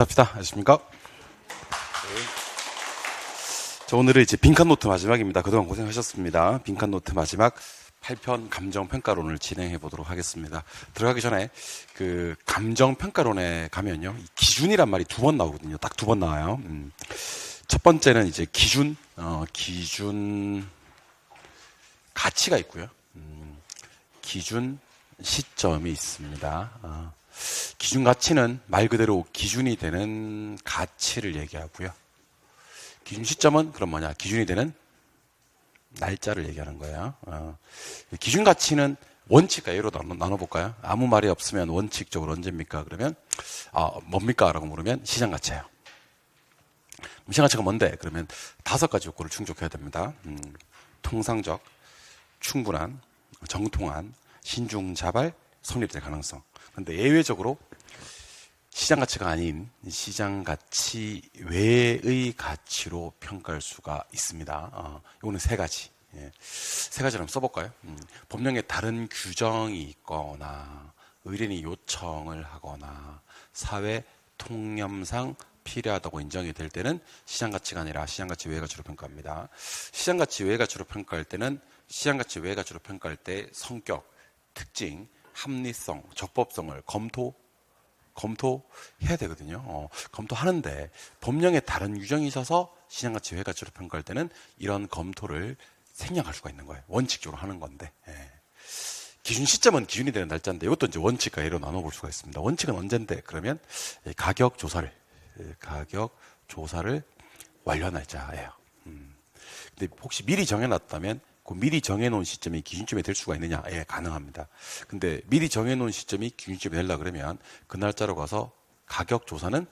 합시다. 아십니까? 자, 오늘은 이제 빈칸노트 마지막입니다. 그동안 고생하셨습니다. 빈칸노트 마지막 8편 감정평가론을 진행해 보도록 하겠습니다. 들어가기 전에 그 감정평가론에 가면요, 이 기준이란 말이 두 번 나오거든요. 딱 두 번 나와요. 첫 번째는 이제 기준 가치가 있고요. 기준 시점이 있습니다. 기준 가치는 말 그대로 기준이 되는 가치를 얘기하고요. 기준 시점은 그럼 뭐냐? 기준이 되는 날짜를 얘기하는 거예요. 기준 가치는 원칙과 예로 나눠볼까요? 아무 말이 없으면 원칙적으로 언제입니까? 그러면 뭡니까? 라고 물으면 시장 가치예요. 시장 가치가 뭔데? 그러면 5가지 요건을 충족해야 됩니다. 통상적, 충분한, 정통한, 신중자발, 성립될 가능성. 그런데 예외적으로 시장 가치가 아닌 시장 가치 외의 가치로 평가할 수가 있습니다. 이거는 3가지. 세 가지를 한번 써볼까요? 법령에 다른 규정이 있거나 의뢰인이 요청을 하거나 사회 통념상 필요하다고 인정이 될 때는 시장 가치가 아니라 시장 가치 외의 가치로 평가합니다. 시장 가치 외의 가치로 평가할 때는 시장 가치 외의 가치로 평가할 때 성격, 특징, 합리성, 적법성을 검토해야 되거든요. 검토하는데 법령에 다른 규정이 있어서 시장가치 외의 가치로 평가할 때는 이런 검토를 생략할 수가 있는 거예요. 원칙적으로 하는 건데. 기준 시점은 기준이 되는 날짜인데 이것도 이제 원칙과 예로 나눠볼 수가 있습니다. 원칙은 언젠데? 그러면 가격 조사를 완료한 날짜예요. 근데 혹시 미리 정해놨다면 그 미리 정해놓은 시점이 기준점이 될 수가 있느냐? 예, 가능합니다. 근데 미리 정해놓은 시점이 기준점이 되려 그러면 그 날짜로 가서 가격 조사는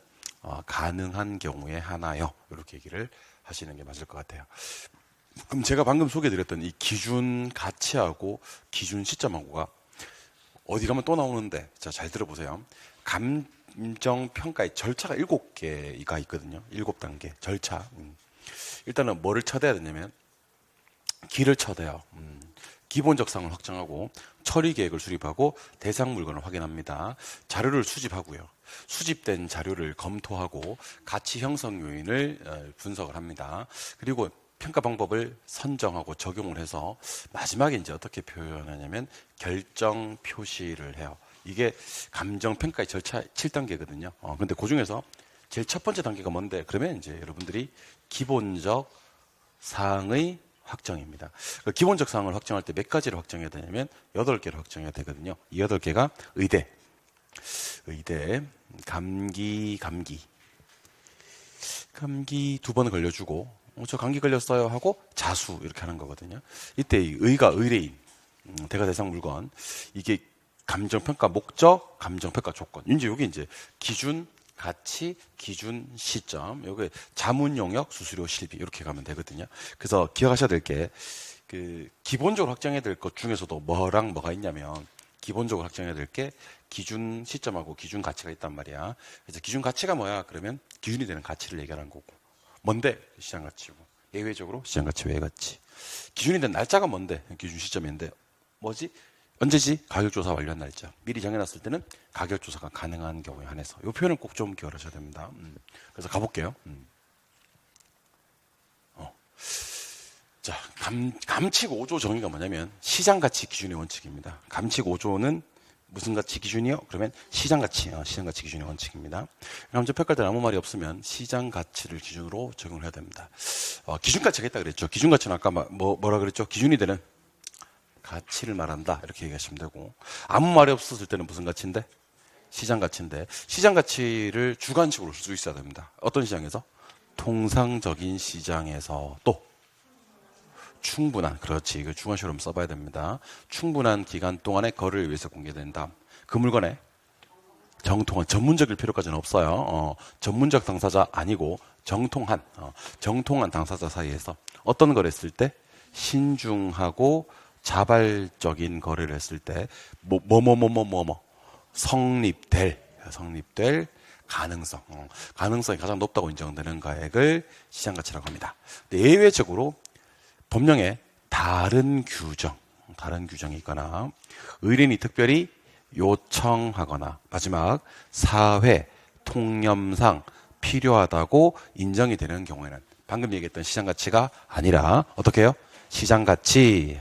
가능한 경우에 하나요. 이렇게 얘기를 하시는 게 맞을 것 같아요. 그럼 제가 방금 소개해드렸던 이 기준 가치하고 기준 시점하고가 어디 가면 또 나오는데, 자, 잘 들어보세요. 감정평가의 절차가 7개가 있거든요. 7단계 절차. 일단은 뭐를 쳐대야 되냐면 기를 쳐대요. 기본적 사항을 확정하고 처리 계획을 수립하고 대상 물건을 확인합니다. 자료를 수집하고요. 수집된 자료를 검토하고 가치 형성 요인을 분석을 합니다. 그리고 평가 방법을 선정하고 적용을 해서 마지막에 이제 어떻게 표현하냐면 결정 표시를 해요. 이게 감정 평가의 절차 7단계거든요. 근데 그 중에서 제일 첫 번째 단계가 뭔데? 그러면 이제 여러분들이 기본적 사항의 확정입니다. 기본적 사항을 확정할 때 몇 가지를 확정해야 되냐면 8개를 확정해야 되거든요. 이 8개가 의대, 감기 2번 걸려주고 저 감기 걸렸어요 하고 자수 이렇게 하는 거거든요. 이때 의가 의뢰인, 대가 대상 물건, 이게 감정평가 목적, 감정평가 조건. 이게 이제 기준 가치, 기준 시점, 요게 자문 용역, 수수료 실비 이렇게 가면 되거든요. 그래서 기억하셔야 될 게 기본적으로 확정해야 될 것 중에서도 뭐랑 뭐가 있냐면 기본적으로 확정해야 될 게 기준 시점하고 기준 가치가 있단 말이야. 그래서 기준 가치가 뭐야? 그러면 기준이 되는 가치를 얘기하는 거고. 뭔데? 시장 가치고. 예외적으로 시장 가치, 외의 가치. 기준이 된 날짜가 뭔데? 기준 시점인데 뭐지? 언제지? 가격조사 완료한 날짜. 미리 정해놨을 때는 가격조사가 가능한 경우에 한해서. 이 표현을 꼭 좀 기억하셔야 됩니다. 그래서 가볼게요. 자, 감칙 5조 정의가 뭐냐면 시장가치 기준의 원칙입니다. 감칙 5조는 무슨 가치 기준이요? 그러면 시장가치 기준의 원칙입니다. 감정평가할 때 아무 말이 없으면 시장가치를 기준으로 적용을 해야 됩니다. 기준가치가 있다 그랬죠. 기준가치는 아까 뭐라 그랬죠? 기준이 되는 가치를 말한다 이렇게 얘기하시면 되고, 아무 말이 없었을 때는 무슨 가치인데? 시장 가치인데, 시장 가치를 주관식으로 쓸 수 있어야 됩니다. 어떤 시장에서? 통상적인 시장에서. 또 충분한, 그렇지, 이거 주관식으로 한번 써봐야 됩니다. 충분한 기간 동안의 거래를 위해서 공개된다. 그 물건에 정통한, 전문적일 필요까지는 없어요. 전문적 당사자 아니고 정통한 당사자 사이에서 어떤 거래를 했을 때? 신중하고 자발적인 거래를 했을 때 성립될 가능성이 가장 높다고 인정되는 가액을 시장가치라고 합니다. 예외적으로 법령에 다른 규정이 있거나 의뢰인이 특별히 요청하거나 마지막 사회 통념상 필요하다고 인정이 되는 경우에는 방금 얘기했던 시장가치가 아니라 어떻게 해요? 시장가치,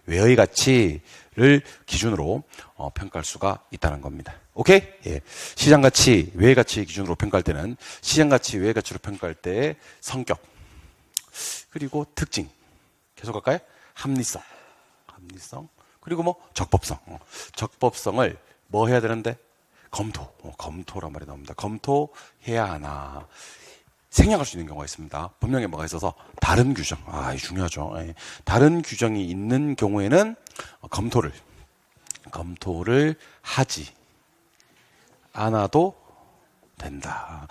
외의 가치를 기준으로 평가할 수가 있다는 겁니다. 오케이? 예. 시장가치, 외의 가치 기준으로 평가할 때는 시장가치, 외의 가치로 평가할 때의 성격, 그리고 특징. 계속 할까요? 합리성. 그리고 뭐 적법성. 적법성을 뭐 해야 되는데? 검토란 말이 나옵니다. 검토해야 하나. 생략할 수 있는 경우가 있습니다. 법령에 뭐가 있어서 다른 규정. 이거 중요하죠. 예. 다른 규정이 있는 경우에는 검토를 하지 않아도 된다.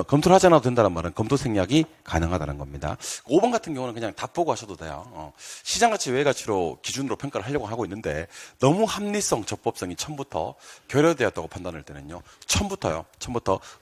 검토를 하지 않아도 된다는 말은 검토 생략이 가능하다는 겁니다. 5번 같은 경우는 그냥 다 보고 하셔도 돼요. 시장가치, 외가치로 기준으로 평가를 하려고 하고 있는데 너무 합리성, 적법성이 처음부터 결여되었다고 판단할 때는요. 처음부터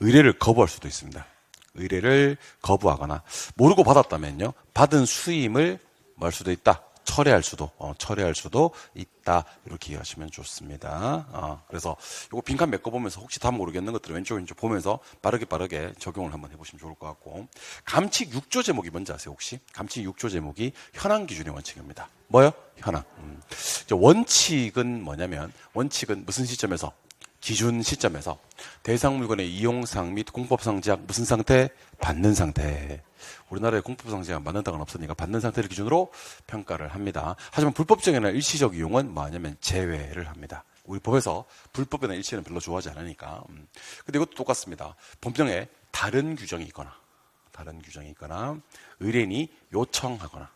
의뢰를 거부할 수도 있습니다. 의뢰를 거부하거나 모르고 받았다면요. 받은 수임을 뭐 할 수도 있다. 철회할 수도 있다. 이렇게 이해하시면 좋습니다. 그래서 이거 빈칸 메꿔보면서 혹시 답 모르겠는 것들을 왼쪽 보면서 빠르게 적용을 한번 해보시면 좋을 것 같고. 감칙 6조 제목이 뭔지 아세요, 혹시? 감칙 6조 제목이 현황 기준의 원칙입니다. 뭐요? 현황. 원칙은 뭐냐면, 원칙은 무슨 시점에서? 기준 시점에서 대상 물건의 이용상 및 공법상 제약 무슨 상태? 받는 상태. 우리나라에 공법상 제약 받는 땅은 없으니까 받는 상태를 기준으로 평가를 합니다. 하지만 불법적이나 일시적 이용은 뭐냐면 제외를 합니다. 우리 법에서 불법이나 일시는 별로 좋아하지 않으니까. 근데 이것도 똑같습니다. 법령에 다른 규정이 있거나 의뢰인이 요청하거나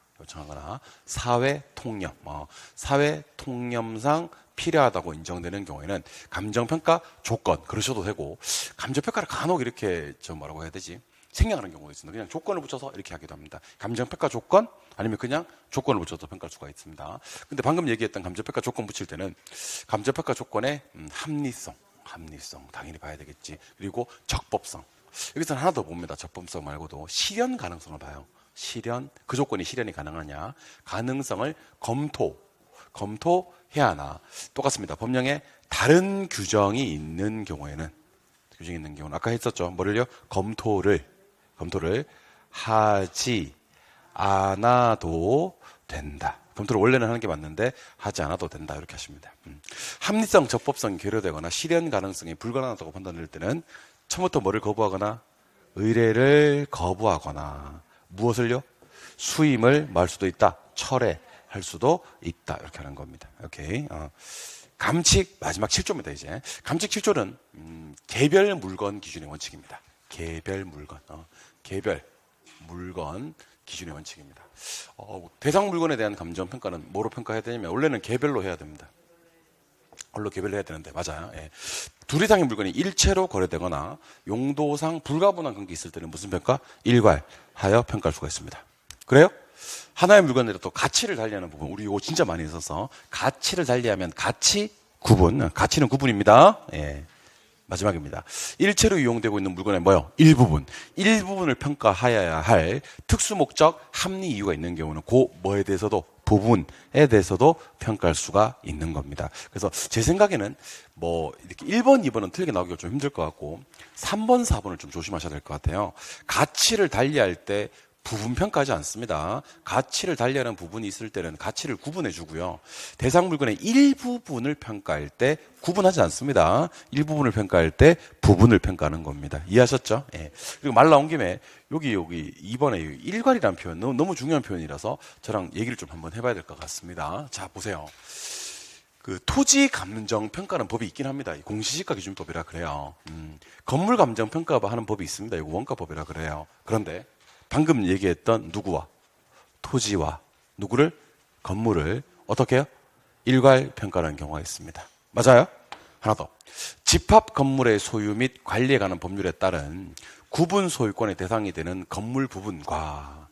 사회 통념상 필요하다고 인정되는 경우에는 감정평가 조건, 그러셔도 되고, 감정평가를 간혹 이렇게 뭐라고 해야 되지? 생략하는 경우가 있습니다. 그냥 조건을 붙여서 이렇게 하기도 합니다. 감정평가 조건, 아니면 그냥 조건을 붙여서 평가할 수가 있습니다. 근데 방금 얘기했던 감정평가 조건 붙일 때는 감정평가 조건의 합리성 당연히 봐야 되겠지. 그리고 적법성. 여기서는 하나 더 봅니다. 적법성 말고도 실현 가능성을 봐요. 그 조건이 실현이 가능하냐? 가능성을 검토해야 하나. 똑같습니다. 법령에 다른 규정이 있는 경우는 아까 했었죠. 뭐를요? 검토를 하지 않아도 된다. 검토를 원래는 하는 게 맞는데 하지 않아도 된다. 이렇게 하십니다. 합리성, 적법성이 결여되거나 실현 가능성이 불가능하다고 판단될 때는 처음부터 뭐를 거부하거나 의뢰를 거부하거나 무엇을요? 수임을 말 수도 있다. 철회할 수도 있다. 이렇게 하는 겁니다. 오케이. 감칙 마지막 7조입니다. 이제 감칙 7조는 개별 물건 기준의 원칙입니다. 개별 물건 기준의 원칙입니다. 대상 물건에 대한 감정 평가는 뭐로 평가해야 되냐면 원래는 개별로 해야 됩니다. 개별로 해야 되는데 맞아요. 예. 둘 이상의 물건이 일체로 거래되거나 용도상 불가분한 관계 있을 때는 무슨 평가? 일괄하여 평가할 수가 있습니다. 그래요? 하나의 물건에도 또 가치를 달리하는 부분, 우리 이거 진짜 많이 있어서 가치를 달리하면 가치는 구분입니다. 예. 마지막입니다. 일체로 이용되고 있는 물건의 일부분을 평가하여야 할 특수목적 합리 이유가 있는 경우는 부분에 대해서도 평가할 수가 있는 겁니다. 그래서 제 생각에는 이렇게 1번, 2번은 틀리게 나오기가 좀 힘들 것 같고 3번, 4번을 좀 조심하셔야 될 것 같아요. 가치를 달리할 때 부분 평가하지 않습니다. 가치를 달리하는 부분이 있을 때는 가치를 구분해 주고요. 대상 물건의 일부분을 평가할 때 구분하지 않습니다. 일부분을 평가할 때 부분을 평가하는 겁니다. 이해하셨죠? 예. 그리고 말 나온 김에 여기 2번에 일괄이라는 표현 너무 중요한 표현이라서 저랑 얘기를 좀 한번 해봐야 될 것 같습니다. 자, 보세요. 그 토지 감정 평가는 법이 있긴 합니다. 공시지가 기준법이라 그래요. 건물 감정 평가 하는 법이 있습니다. 이거 원가법이라 그래요. 그런데 방금 얘기했던 누구와 토지와 건물을 어떻게 해요? 일괄 평가하는 경우가 있습니다. 맞아요? 하나 더. 집합 건물의 소유 및 관리에 관한 법률에 따른 구분 소유권의 대상이 되는 건물 부분과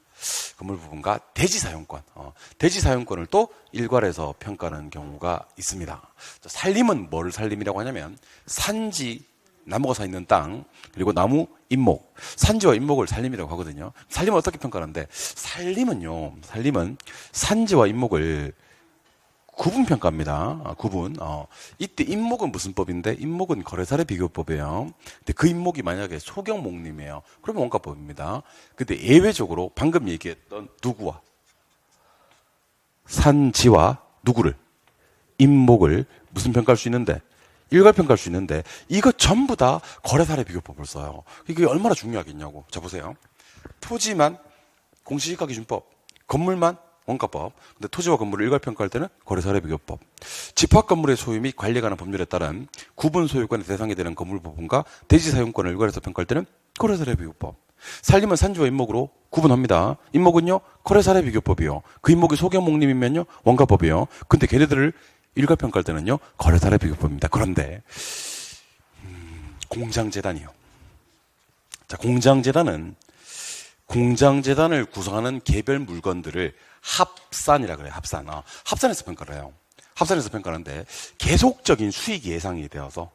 대지 사용권을 또 일괄해서 평가하는 경우가 있습니다. 산림은 뭐를 산림이라고 하냐면 산지, 나무가 서 있는 땅, 그리고 나무 잎목, 산지와 잎목을 산림이라고 하거든요. 산림은 어떻게 평가하는데, 산림은 산지와 잎목을 구분평가입니다. 구분. 이때 임목은 무슨 법인데? 임목은 거래사례 비교법이에요. 근데 그 임목이 만약에 소경목림이에요. 그러면 원가법입니다. 근데 예외적으로 방금 얘기했던 누구와 산지와 누구를 임목을 무슨 평가할 수 있는데? 일괄평가할 수 있는데 이거 전부 다 거래사례 비교법을 써요. 이게 얼마나 중요하겠냐고. 자 보세요. 토지만 공시지가기준법, 건물만 원가법. 근데 토지와 건물을 일괄평가할 때는 거래사례 비교법. 집합 건물의 소유 및 관리에 관한 법률에 따른 구분 소유권의 대상이 되는 건물 부분과 대지 사용권을 일괄해서 평가할 때는 거래사례 비교법. 살림은 산지와 임목으로 구분합니다. 임목은요 거래사례 비교법이요. 그 임목이 소경목림이면요 원가법이요. 근데 걔네들을 일괄평가할 때는요 거래사례 비교법입니다. 그런데 공장재단이요. 자, 공장재단을 구성하는 개별 물건들을 합산이라 그래요. 합산해서 평가를 해요. 합산해서 평가하는데 계속적인 수익이 예상이 되어서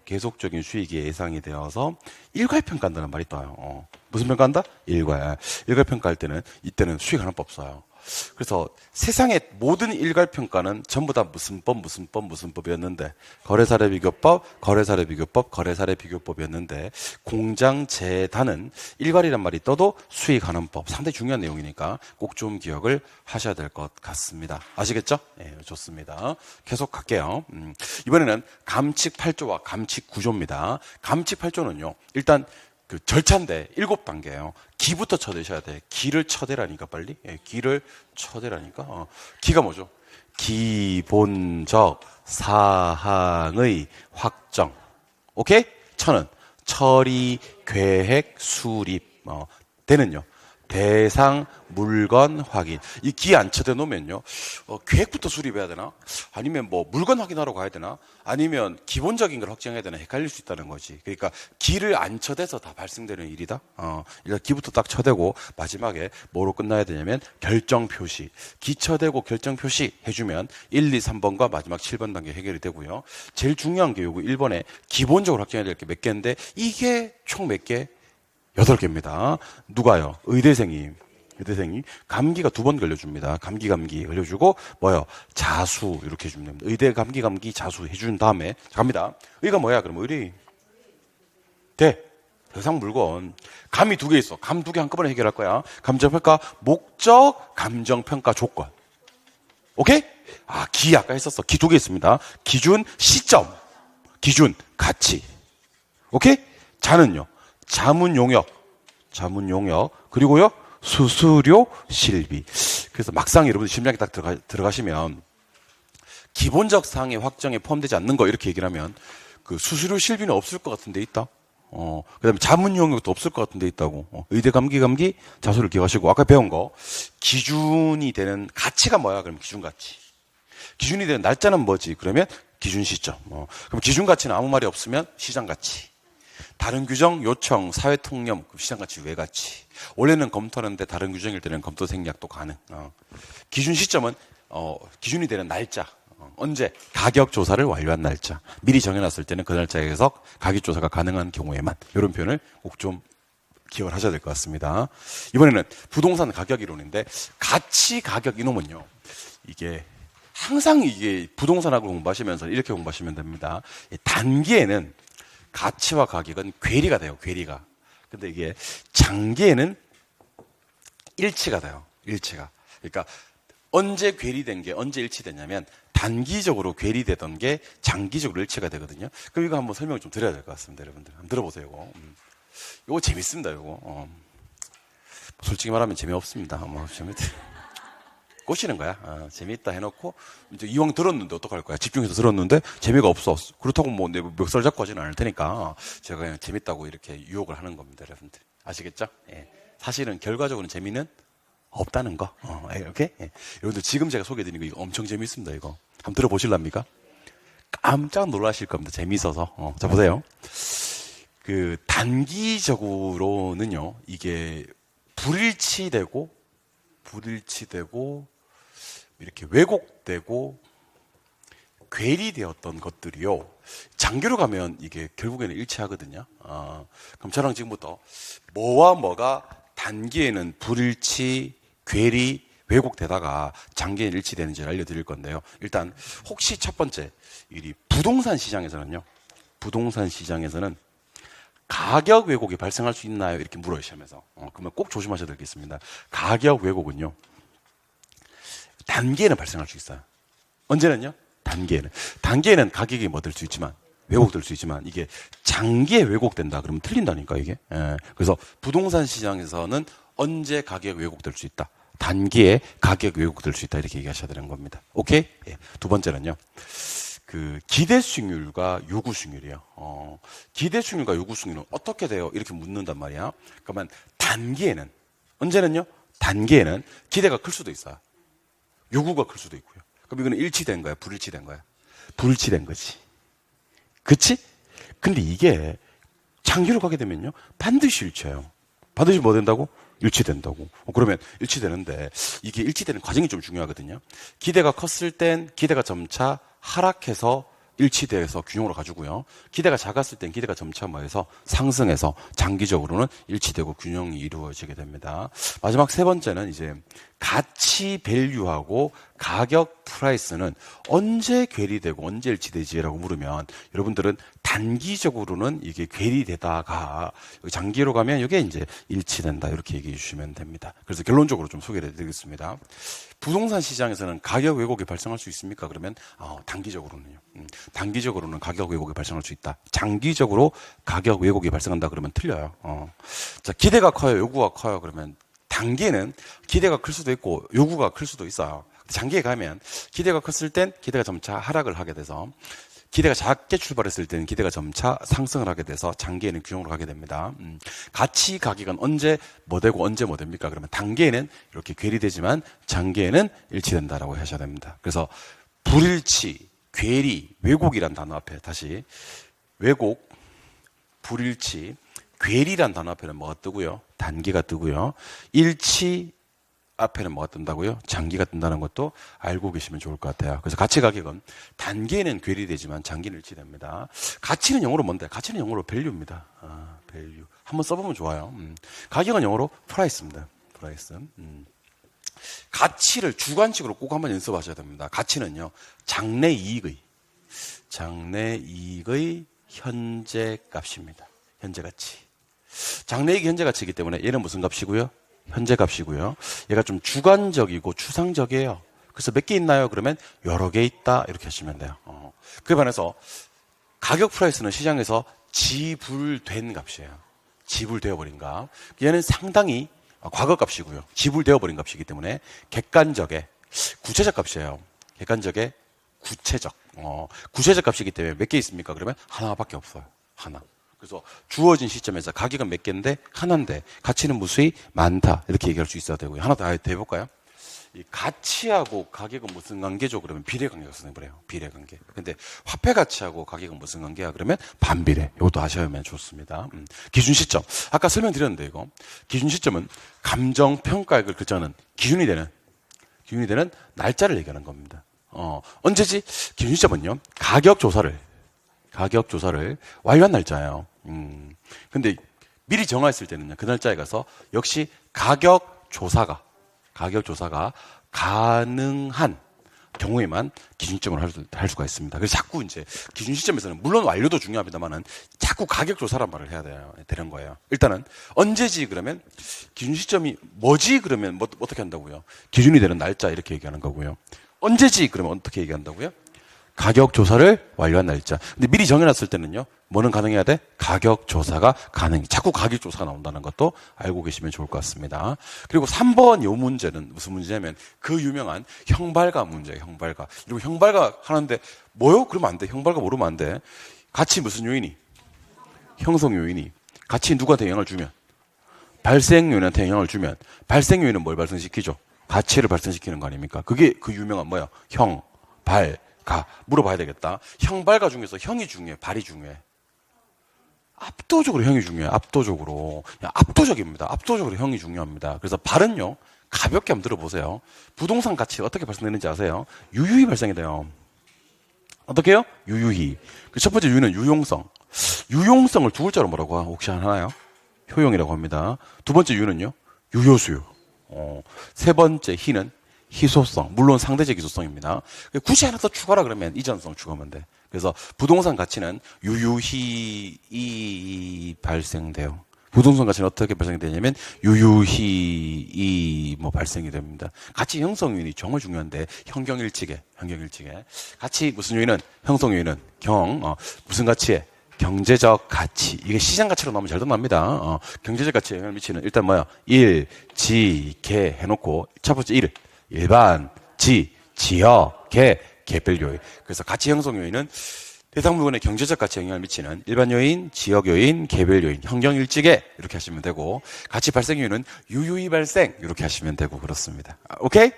일괄평가한다는 말이 떠요. 무슨 평가한다? 일괄평가할 때는 이때는 수익 하나 법 써요. 그래서 세상의 모든 일괄평가는 전부 다 무슨 법이었는데 거래사례 비교법이었는데 공장재단은 일괄이란 말이 떠도 수익하는 법. 상당히 중요한 내용이니까 꼭 좀 기억을 하셔야 될 것 같습니다. 아시겠죠? 네, 좋습니다. 계속 갈게요. 이번에는 감칙 8조와 감칙 9조입니다. 감칙 8조는요. 일단 그 절차인데 7단계예요. 기부터 쳐대셔야 돼. 기를 쳐대라니까 빨리. 예, 기를 쳐대라니까. 기가 뭐죠? 기본적 사항의 확정. 오케이? 처는 처리, 계획, 수립. 대는요. 대상, 물건 확인. 이 기 안 쳐대 놓으면요. 계획부터 수립해야 되나? 아니면 뭐 물건 확인하러 가야 되나? 아니면 기본적인 걸 확정해야 되나? 헷갈릴 수 있다는 거지. 그러니까 기를 안 쳐대서 다 발생되는 일이다. 일단 기부터 딱 쳐대고 마지막에 뭐로 끝나야 되냐면 결정 표시. 기 쳐대고 결정 표시 해주면 1, 2, 3번과 마지막 7번 단계 해결이 되고요. 제일 중요한 게 요거 1번에 기본적으로 확정해야 될 게 몇 개인데 이게 총 몇 개? 8개입니다. 누가요? 의대생이 감기가 2번 걸려줍니다. 감기 걸려주고 뭐요? 자수 이렇게 해주면 됩니다. 의대 감기 자수 해준 다음에 갑니다. 의가 뭐야? 그럼 의리 대상 물건 감이 2개 있어. 감 2개 한꺼번에 해결할 거야. 감정평가 목적, 감정평가 조건. 오케이? 기 아까 했었어. 기 2개 있습니다. 기준 시점, 기준 가치. 오케이? 자는요. 자문 용역, 그리고요, 수수료 실비. 그래서 막상 여러분들 심리학에 딱 들어가시면, 기본적 사항의 확정에 포함되지 않는 거 이렇게 얘기를 하면, 그 수수료 실비는 없을 것 같은 데 있다. 그 다음에 자문 용역도 없을 것 같은 데 있다고. 의대 감기, 자수를 기억하시고, 아까 배운 거, 기준이 되는 가치가 뭐야? 그럼 기준 가치. 기준이 되는 날짜는 뭐지? 그러면 기준 시점. 그럼 기준 가치는 아무 말이 없으면 시장 가치. 다른 규정, 요청, 사회 통념, 시장가치, 외가치. 원래는 검토하는데 다른 규정일 때는 검토 생략도 가능. 기준 시점은 기준이 되는 날짜. 언제? 가격 조사를 완료한 날짜. 미리 정해놨을 때는 그 날짜에서 가격 조사가 가능한 경우에만 이런 표현을 꼭 좀 기억을 하셔야 될 것 같습니다. 이번에는 부동산 가격 이론인데 가치, 가격 이놈은요. 이게 항상 이게 부동산학을 공부하시면서 이렇게 공부하시면 됩니다. 단기에는 가치와 가격은 괴리가 돼요. 괴리가. 근데 이게 장기에는 일치가 돼요. 일치가. 그러니까 언제 괴리된 게 언제 일치되냐면 단기적으로 괴리되던 게 장기적으로 일치가 되거든요. 그럼 이거 한번 설명을 좀 드려야 될 것 같습니다. 여러분들 한번 들어보세요. 이거 재밌습니다. 이거 솔직히 말하면 재미없습니다. 꼬시는 거야. 재미있다 해놓고 이제 이왕 들었는데 어떡할 거야. 집중해서 들었는데 재미가 없어. 그렇다고 뭐 내 멱살 잡고 하지는 않을 테니까 제가 그냥 재밌다고 이렇게 유혹을 하는 겁니다. 여러분들 아시겠죠? 예. 사실은 결과적으로는 재미는 없다는 거. 이렇게 여러분들 지금 제가 소개해드리는 거 이거 엄청 재밌습니다. 이거 한번 들어보실랍니까? 깜짝 놀라실 겁니다. 재미있어서. 자 보세요. 그 단기적으로는요 이게 불일치되고 이렇게 왜곡되고 괴리되었던 것들이요. 장기로 가면 이게 결국에는 일치하거든요. 그럼 저랑 지금부터 뭐와 뭐가 단기에는 불일치, 괴리, 왜곡되다가 장기에 일치되는지를 알려드릴 건데요. 일단 혹시 첫 번째 이 부동산 시장에서는요. 부동산 시장에서는 가격 왜곡이 발생할 수 있나요? 이렇게 물어요, 시험에서. 그러면 꼭 조심하셔야 되겠습니다. 가격 왜곡은요. 단기에는 발생할 수 있어요. 언제는요? 단기에는. 단기에는 가격이 뭐 될 수 있지만 왜곡될 수 있지만 이게 장기에 왜곡된다 그러면 틀린다니까 이게. 예. 그래서 부동산 시장에서는 언제 가격 왜곡될 수 있다. 단기에 가격 왜곡될 수 있다 이렇게 얘기하셔야 되는 겁니다. 오케이? 예. 두 번째는요. 그 기대 수익률과 요구 수익률이에요. 기대 수익률과 요구 수익률은 어떻게 돼요? 이렇게 묻는단 말이야. 그러면 단기에는 언제는요? 단기에는 기대가 클 수도 있어요. 요구가 클 수도 있고요. 그럼 이거는 일치된 거야? 불일치된 거야? 불일치된 거지. 그치? 근데 이게 장기로 가게 되면요. 반드시 일치해요. 반드시 뭐 된다고? 일치된다고. 그러면 일치되는데 이게 일치되는 과정이 좀 중요하거든요. 기대가 컸을 땐 기대가 점차 하락해서 일치돼서 균형으로 가지고요. 기대가 작았을 땐 기대가 점차 뭐해서 상승해서 장기적으로는 일치되고 균형이 이루어지게 됩니다. 마지막 세 번째는 이제 가치 밸류하고 가격 프라이스는 언제 괴리되고 언제 일치되지라고 물으면 여러분들은 단기적으로는 이게 괴리되다가 장기로 가면 이게 이제 일치된다 이렇게 얘기해 주시면 됩니다. 그래서 결론적으로 좀 소개를 해드리겠습니다. 부동산 시장에서는 가격 왜곡이 발생할 수 있습니까? 그러면 단기적으로는요. 단기적으로는 가격 왜곡이 발생할 수 있다. 장기적으로 가격 왜곡이 발생한다 그러면 틀려요. 자, 기대가 커요, 요구가 커요. 그러면 단기에는 기대가 클 수도 있고 요구가 클 수도 있어요. 장기에 가면 기대가 컸을 땐 기대가 점차 하락을 하게 돼서 기대가 작게 출발했을 때는 기대가 점차 상승을 하게 돼서 장기에는 균형으로 가게 됩니다. 가치 가격은 언제 뭐 되고 언제 뭐 됩니까? 그러면 단기에는 이렇게 괴리되지만 장기에는 일치된다라고 하셔야 됩니다. 그래서 불일치, 괴리, 왜곡이란 단어 앞에 다시 왜곡, 불일치, 괴리란 단어 앞에는 뭐가 뜨고요? 단기가 뜨고요. 일치 앞에는 뭐가 뜬다고요? 장기가 뜬다는 것도 알고 계시면 좋을 것 같아요. 그래서 가치 가격은 단기에는 괴리되지만 장기는 일치됩니다. 가치는 영어로 뭔데? 가치는 영어로 밸류입니다. 밸류. 한번 써보면 좋아요. 가격은 영어로 프라이스입니다. 프라이스. 가치를 주관식으로 꼭 한번 연습하셔야 됩니다. 가치는요, 장래 이익의 현재 값입니다. 현재 가치. 장래 이익 현재 가치이기 때문에 얘는 무슨 값이고요? 현재 값이고요. 얘가 좀 주관적이고 추상적이에요. 그래서 몇 개 있나요? 그러면 여러 개 있다 이렇게 하시면 돼요. 그에 반해서 가격 프라이스는 시장에서 지불된 값이에요. 지불되어 버린 값. 얘는 상당히 과거 값이고요. 지불되어 버린 값이기 때문에 객관적의 구체적 값이에요. 객관적의 구체적 값이기 때문에 몇 개 있습니까? 그러면 하나밖에 없어요. 하나. 그래서 주어진 시점에서 가격은 몇 개인데 하나인데 가치는 무수히 많다 이렇게 얘기할 수 있어야 되고요. 하나 더 해볼까요? 이 가치하고 가격은 무슨 관계죠? 그러면 비례관계가 선생님이래요. 비례관계. 근데 화폐 가치하고 가격은 무슨 관계야? 그러면 반비례. 이것도 아셔야만 좋습니다. 기준 시점. 아까 설명드렸는데 이거 기준 시점은 감정 평가액을 결정하는 기준이 되는 날짜를 얘기하는 겁니다. 언제지? 기준 시점은요. 가격 조사를 완료한 날짜예요. 근데 미리 정했을 때는요, 그 날짜에 가서 역시 가격 조사가 가능한 경우에만 기준점을 할 수가 있습니다. 그래서 자꾸 이제 기준 시점에서는 물론 완료도 중요합니다만은 자꾸 가격 조사란 말을 해야 되는 거예요. 일단은 언제지 그러면 기준 시점이 뭐지 그러면 어떻게 한다고요? 기준이 되는 날짜 이렇게 얘기하는 거고요. 언제지 그러면 어떻게 얘기한다고요? 가격 조사를 완료한 날짜. 근데 미리 정해놨을 때는요, 뭐는 가능해야 돼? 가격 조사가 가능해. 자꾸 가격 조사가 나온다는 것도 알고 계시면 좋을 것 같습니다. 그리고 3번 요 문제는 무슨 문제냐면 그 유명한 형발가 문제예요, 형발가. 이거 형발가 하는데 뭐요? 그러면 안 돼. 형발가 모르면 안 돼. 가치 무슨 요인이? 형성 요인이. 가치 누구한테 영향을 주면? 발생 요인한테 영향을 주면. 발생 요인은 뭘 발생시키죠? 가치를 발생시키는 거 아닙니까? 그게 그 유명한 뭐야? 형, 발, 가 물어봐야 되겠다. 형 발가 중에서 형이 중요해, 발이 중요해? 압도적으로 형이 중요해. 압도적입니다. 압도적으로 형이 중요합니다. 그래서 발은요, 가볍게 한번 들어보세요. 부동산 가치가 어떻게 발생되는지 아세요? 유유히 발생이 돼요. 어떻게 해요? 유유히. 그 첫 번째 유는 유용성. 유용성을 두 글자로 뭐라고 혹시 하나요? 효용이라고 합니다. 두 번째 유는요, 유효수요. 세 번째 희는 희소성, 물론 상대적 희소성입니다. 굳이 하나 더 추가라 그러면 이전성 추가하면 돼. 그래서 부동산 가치는 유유히 발생돼요. 부동산 가치는 어떻게 발생이 되냐면 유유히 발생이 됩니다. 가치 형성 요인이 정말 중요한데 현경일치계. 가치 무슨 요인은 형성 요인은 무슨 가치에 경제적 가치. 이게 시장 가치로 나오면 잘 드러납니다. 경제적 가치에 영향을 미치는 일단 뭐야? 일, 지, 개 해놓고 첫 번째 일반, 지, 지역, 개별 요인. 그래서 가치 형성 요인은 해당 물건의 경제적 가치에 영향을 미치는 일반 요인, 지역 요인, 개별 요인, 현경일치계 이렇게 하시면 되고 가치 발생 요인은 유유히 발생 이렇게 하시면 되고 그렇습니다. 오케이?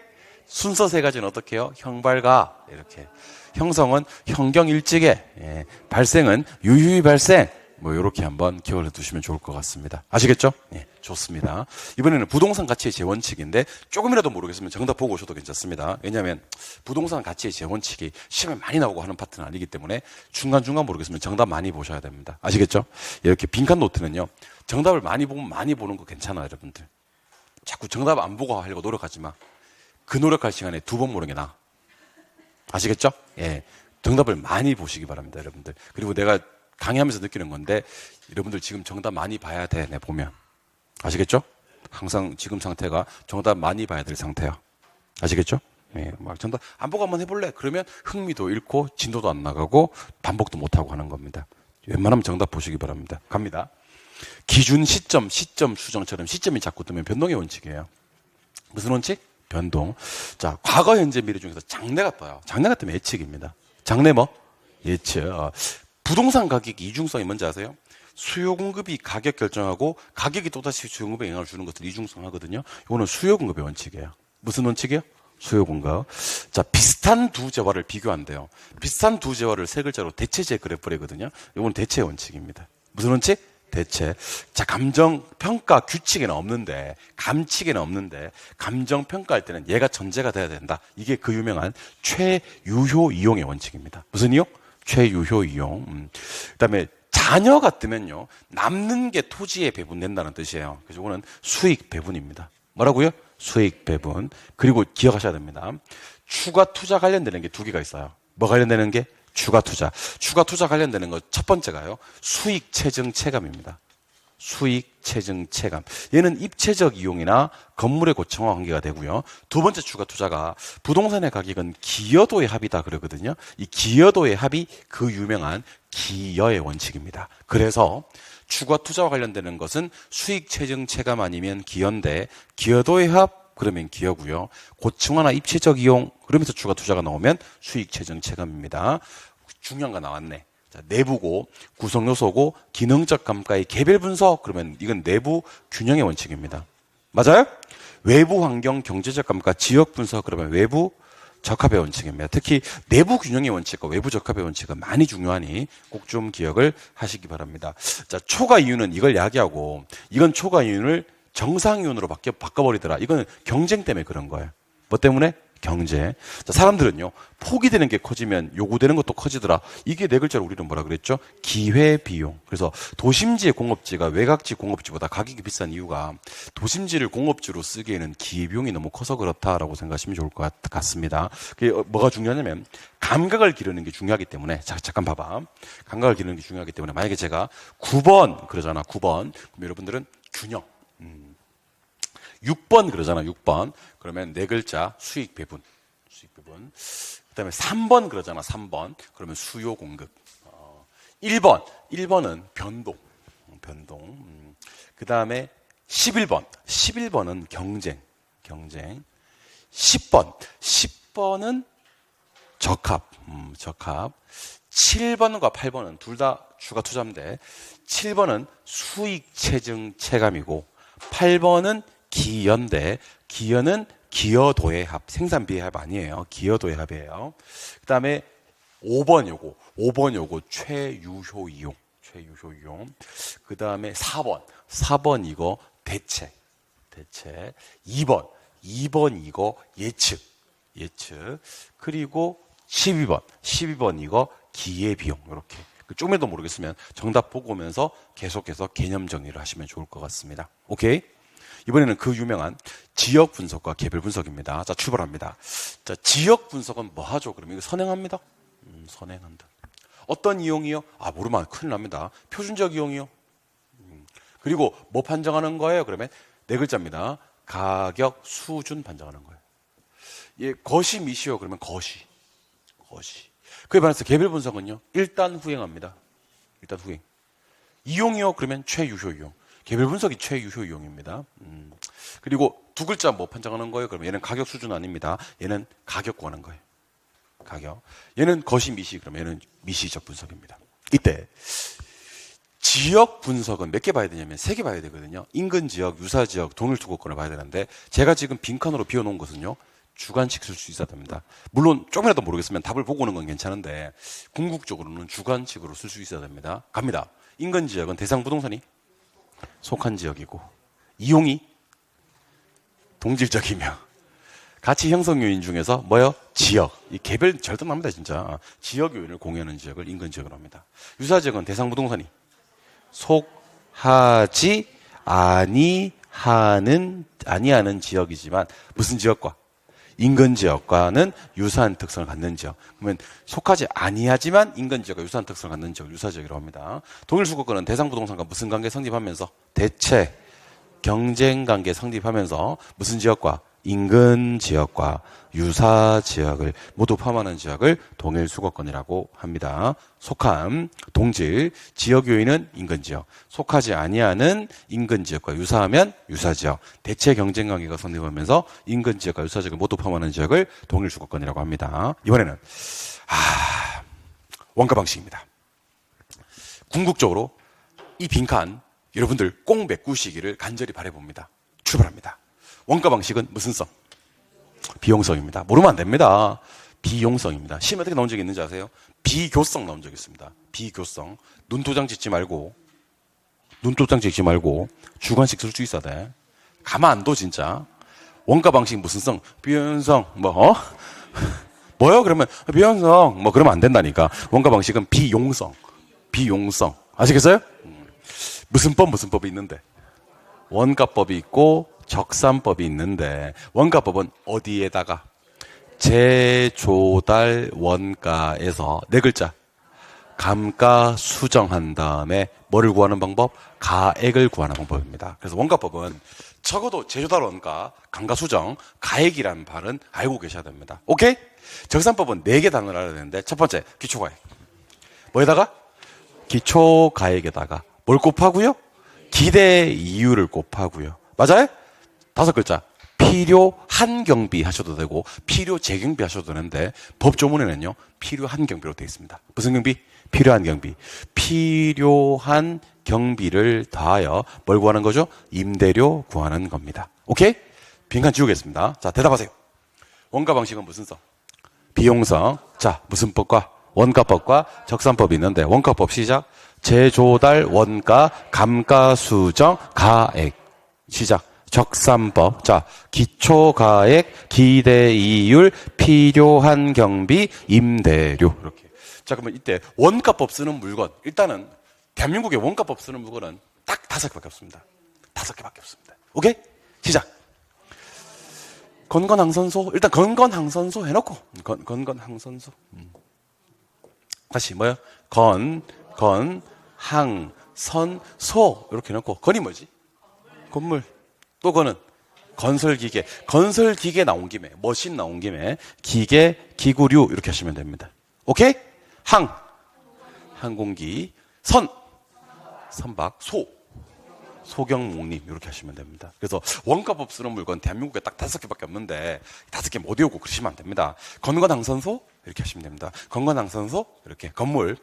순서 세 가지는 어떻게 해요? 형발가 이렇게. 형성은 현경일치계, 발생은 유유히 발생. 이렇게 한번 기억을 해두시면 좋을 것 같습니다. 아시겠죠? 네, 좋습니다. 이번에는 부동산 가치의 재원칙인데 조금이라도 모르겠으면 정답 보고 오셔도 괜찮습니다. 왜냐하면 부동산 가치의 재원칙이 시험에 많이 나오고 하는 파트는 아니기 때문에 중간중간 모르겠으면 정답 많이 보셔야 됩니다. 아시겠죠? 이렇게 빈칸 노트는요. 정답을 많이 보면 많이 보는 거 괜찮아요, 여러분들. 자꾸 정답 안 보고 하려고 노력하지 마. 그 노력할 시간에 2번 보는 게 나아. 아시겠죠? 예. 정답을 많이 보시기 바랍니다, 여러분들. 그리고 내가 강의하면서 느끼는 건데 여러분들 지금 정답 많이 봐야 돼. 내 보면. 아시겠죠? 항상 지금 상태가 정답 많이 봐야 될 상태야. 아시겠죠? 예, 막 정답 안 보고 한번 해볼래? 그러면 흥미도 잃고 진도도 안 나가고 반복도 못하고 하는 겁니다. 웬만하면 정답 보시기 바랍니다. 갑니다. 기준 시점 수정처럼 시점이 자꾸 뜨면 변동의 원칙이에요. 무슨 원칙? 변동. 자, 과거, 현재, 미래 중에서 장래가 떠요. 장래가 뜨면 예측입니다. 장래 예측. 부동산 가격 이중성이 뭔지 아세요? 수요 공급이 가격 결정하고 가격이 또다시 수요 공급에 영향을 주는 것을 이중성 하거든요. 이거는 수요 공급의 원칙이에요. 무슨 원칙이요? 수요 공급. 자, 비슷한 두 재화를 비교한대요. 비슷한 두 재화를 세 글자로 대체제 그래프래거든요. 이건 대체 원칙입니다. 무슨 원칙? 대체. 자, 감정 평가 규칙에는 없는데, 감칙에는 없는데, 감정 평가할 때는 얘가 전제가 돼야 된다. 이게 그 유명한 최유효 이용의 원칙입니다. 무슨 이용? 최유효 이용. 그다음에 자녀가 뜨면요, 남는 게 토지에 배분된다는 뜻이에요. 그래서 이거는 수익 배분입니다. 뭐라고요? 수익 배분. 그리고 기억하셔야 됩니다. 추가 투자 관련되는 게 두 개가 있어요. 뭐 관련되는 게? 추가 투자. 추가 투자 관련되는 거 첫 번째가요, 수익 체증 체감입니다. 수익 체증 체감. 얘는 입체적 이용이나 건물의 고층화 관계가 되고요. 두 번째 추가 투자가 부동산의 가격은 기여도의 합이다 그러거든요. 이 기여도의 합이 그 유명한 기여의 원칙입니다. 그래서 추가 투자와 관련되는 것은 수익 체증 체감 아니면 기여인데 기여도의 합 그러면 기여고요. 고층화나 입체적 이용 그러면서 추가 투자가 나오면 수익 체증 체감입니다. 중요한 거 나왔네. 자, 내부고 구성 요소고 기능적 감가의 개별 분석 그러면 이건 내부 균형의 원칙입니다. 맞아요? 외부 환경 경제적 감가 지역 분석 그러면 외부 적합의 원칙입니다. 특히 내부 균형의 원칙과 외부 적합의 원칙은 많이 중요하니 꼭 좀 기억을 하시기 바랍니다. 자, 초과 이윤은 이걸 야기하고 이건 초과 이윤을 정상 이윤으로 바꿔버리더라. 이건 경쟁 때문에 그런 거예요. 뭐 때문에? 경제. 자, 사람들은요, 포기되는 게 커지면 요구되는 것도 커지더라. 이게 네 글자로 우리는 뭐라 그랬죠? 기회비용. 그래서 도심지의 공업지가 외곽지 공업지보다 가격이 비싼 이유가 도심지를 공업지로 쓰기에는 기회비용이 너무 커서 그렇다라고 생각하시면 좋을 것 같습니다. 그게 뭐가 중요하냐면 감각을 기르는 게 중요하기 때문에 잠깐 봐봐. 감각을 기르는 게 중요하기 때문에 만약에 제가 9번 그러잖아. 9번. 그럼 여러분들은 균형. 6번 그러잖아. 6번. 그러면 네 글자 수익 배분. 수익 배분. 그다음에 3번 그러잖아. 3번. 그러면 수요 공급. 1번. 1번은 변동. 변동. 그다음에 11번. 11번은 경쟁. 경쟁. 10번. 10번은 적합. 적합. 7번과 8번은 둘 다 추가 투자인데 7번은 수익 체증 체감이고 8번은 기여인데 기여는 기여도의 합, 생산비의 합 아니에요. 기여도의 합이에요. 그다음에 5번 요거 최유효 이용. 최유효 이용. 그다음에 4번 이거 대체. 2번 이거 예측. 그리고 12번 이거 기회비용. 이렇게. 조금이라도 모르겠으면 정답 보고 오면서 계속해서 개념 정리를 하시면 좋을 것 같습니다. 오케이? 이번에는 그 유명한 지역 분석과 개별 분석입니다. 자, 출발합니다. 자, 지역 분석은 뭐 하죠? 그러면 이거 선행합니다. 선행한다. 어떤 이용이요? 아, 모르면 큰일 납니다. 표준적 이용이요. 그리고 뭐 판정하는 거예요? 그러면 네 글자입니다. 가격, 수준 판정하는 거예요. 예, 거시, 미시요. 그러면 거시. 그에 반해서 개별 분석은요. 일단 후행합니다. 일단 후행. 이용이요. 그러면 최유효 이용. 개별 분석이 최유효 이용입니다. 그리고 두 글자 뭐 판정하는 거예요? 그러면 얘는 가격 수준 아닙니다. 얘는 가격 구하는 거예요. 가격. 얘는 거시, 미시. 그러면 얘는 미시적 분석입니다. 이때 지역 분석은 몇 개 봐야 되냐면 3개 봐야 되거든요. 인근 지역, 유사 지역, 동일 투고권을 봐야 되는데 제가 지금 빈칸으로 비워놓은 것은요. 주관식 쓸 수 있어야 됩니다. 물론 조금이라도 모르겠으면 답을 보고 오는 건 괜찮은데 궁극적으로는 주관식으로 쓸 수 있어야 됩니다. 갑니다. 인근 지역은 대상 부동산이 속한 지역이고 이용이 동질적이며 가치 형성 요인 중에서 뭐요? 지역. 이 개별 절대 납니다 진짜. 지역 요인을 공유하는 지역을 인근 지역으로 합니다. 유사 지역은 대상 부동산이 속하지 아니하는 지역이지만 무슨 지역과? 인근 지역과는 유사한 특성을 갖는 지역. 그러면 속하지 아니하지만 인근 지역과 유사한 특성을 갖는 지역을 유사 지역이라고 합니다. 동일 수거권은 대상 부동산과 무슨 관계 성립하면서 대체 경쟁 관계 성립하면서 무슨 지역과 인근 지역과 유사 지역을 모두 포함하는 지역을 동일 수거권이라고 합니다. 속함, 동질, 지역 요인은 인근 지역, 속하지 아니하는 인근 지역과 유사하면 유사 지역, 대체 경쟁 관계가 성립하면서 인근 지역과 유사 지역을 모두 포함하는 지역을 동일 수거권이라고 합니다. 이번에는 원가 방식입니다. 궁극적으로 이 빈칸 여러분들 꼭 메꾸시기를 간절히 바라봅니다. 출발합니다. 원가 방식은 무슨 성? 비용성입니다. 모르면 안 됩니다. 비용성입니다. 시험에 어떻게 나온 적이 있는지 아세요? 비교성 나온 적이 있습니다. 비교성. 눈도장 찍지 말고 주관식 쓸 수 있어야 돼. 가만 안 둬 진짜. 원가 방식 무슨 성? 비용성. 뭐요? 그러면 비용성. 그러면 안 된다니까. 원가 방식은 비용성. 아시겠어요? 무슨 법이 있는데. 원가법이 있고 적산법이 있는데 원가법은 어디에다가 제조달 원가에서 네 글자 감가 수정한 다음에 뭐를 구하는 방법? 가액을 구하는 방법입니다. 그래서 원가법은 적어도 제조달 원가, 감가 수정, 가액이라는 말은 알고 계셔야 됩니다. 오케이? 적산법은 4개 단어를 알아야 되는데 첫 번째 기초가액. 뭐에다가? 기초가액에다가 뭘 곱하고요? 기대 이율을 곱하고요. 맞아요? 5글자. 필요한 경비 하셔도 되고 필요 재경비 하셔도 되는데 법조문에는요. 필요한 경비로 되어 있습니다. 무슨 경비? 필요한 경비. 필요한 경비를 더하여 뭘 구하는 거죠? 임대료 구하는 겁니다. 오케이? 빈칸 지우겠습니다. 자, 대답하세요. 원가 방식은 무슨 성? 비용성. 자, 무슨 법과? 원가법과 적산법이 있는데 원가법 시작. 제조달 원가 감가수정 가액 시작. 적산법. 자, 기초가액, 기대이율, 필요한 경비, 임대료. 이렇게. 자, 그러면 이때 원가법 쓰는 물건. 일단은 대한민국의 원가법 쓰는 물건은 딱 5개밖에 없습니다. 5개밖에 없습니다. 오케이? 시작. 건건항선소. 일단 건건항선소 해놓고. 건건항선소. 다시 뭐요? 항선소. 이렇게 해놓고. 건이 뭐지? 건물. 또 건은 건설기계. 건설기계 나온 김에, 머신 나온 김에 기계, 기구류 이렇게 하시면 됩니다. 오케이? 항공기. 선박. 소경목림 이렇게 하시면 됩니다. 그래서 원가법 쓰는 물건 대한민국에 딱 5개밖에 없는데 5개 못 외우고 그러시면 안 됩니다. 건건항선소 이렇게 하시면 됩니다. 건건항선소 이렇게 건물,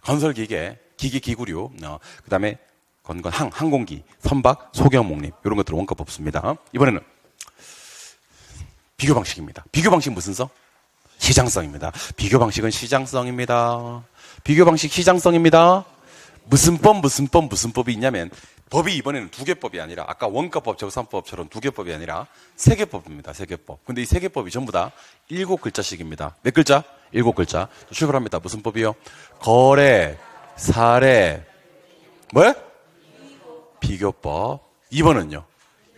건설기계, 기구류, 그 다음에 항공기, 선박, 소경목림 이런 것들을 원가법 씁니다. 이번에는 비교 방식입니다. 비교 방식 무슨 성? 시장성입니다. 비교 방식은 시장성입니다. 비교 방식 시장성입니다. 무슨 법이 있냐면 법이 이번에는 2개법이 아니라 아까 원가법, 적산법처럼 2개법이 아니라 3개법입니다. 3개법. 근데 이 3개법이 전부 다 7글자씩입니다. 몇 글자? 7글자. 출발합니다. 무슨 법이요? 거래, 사례, 뭐야? 비교법. 2번은요?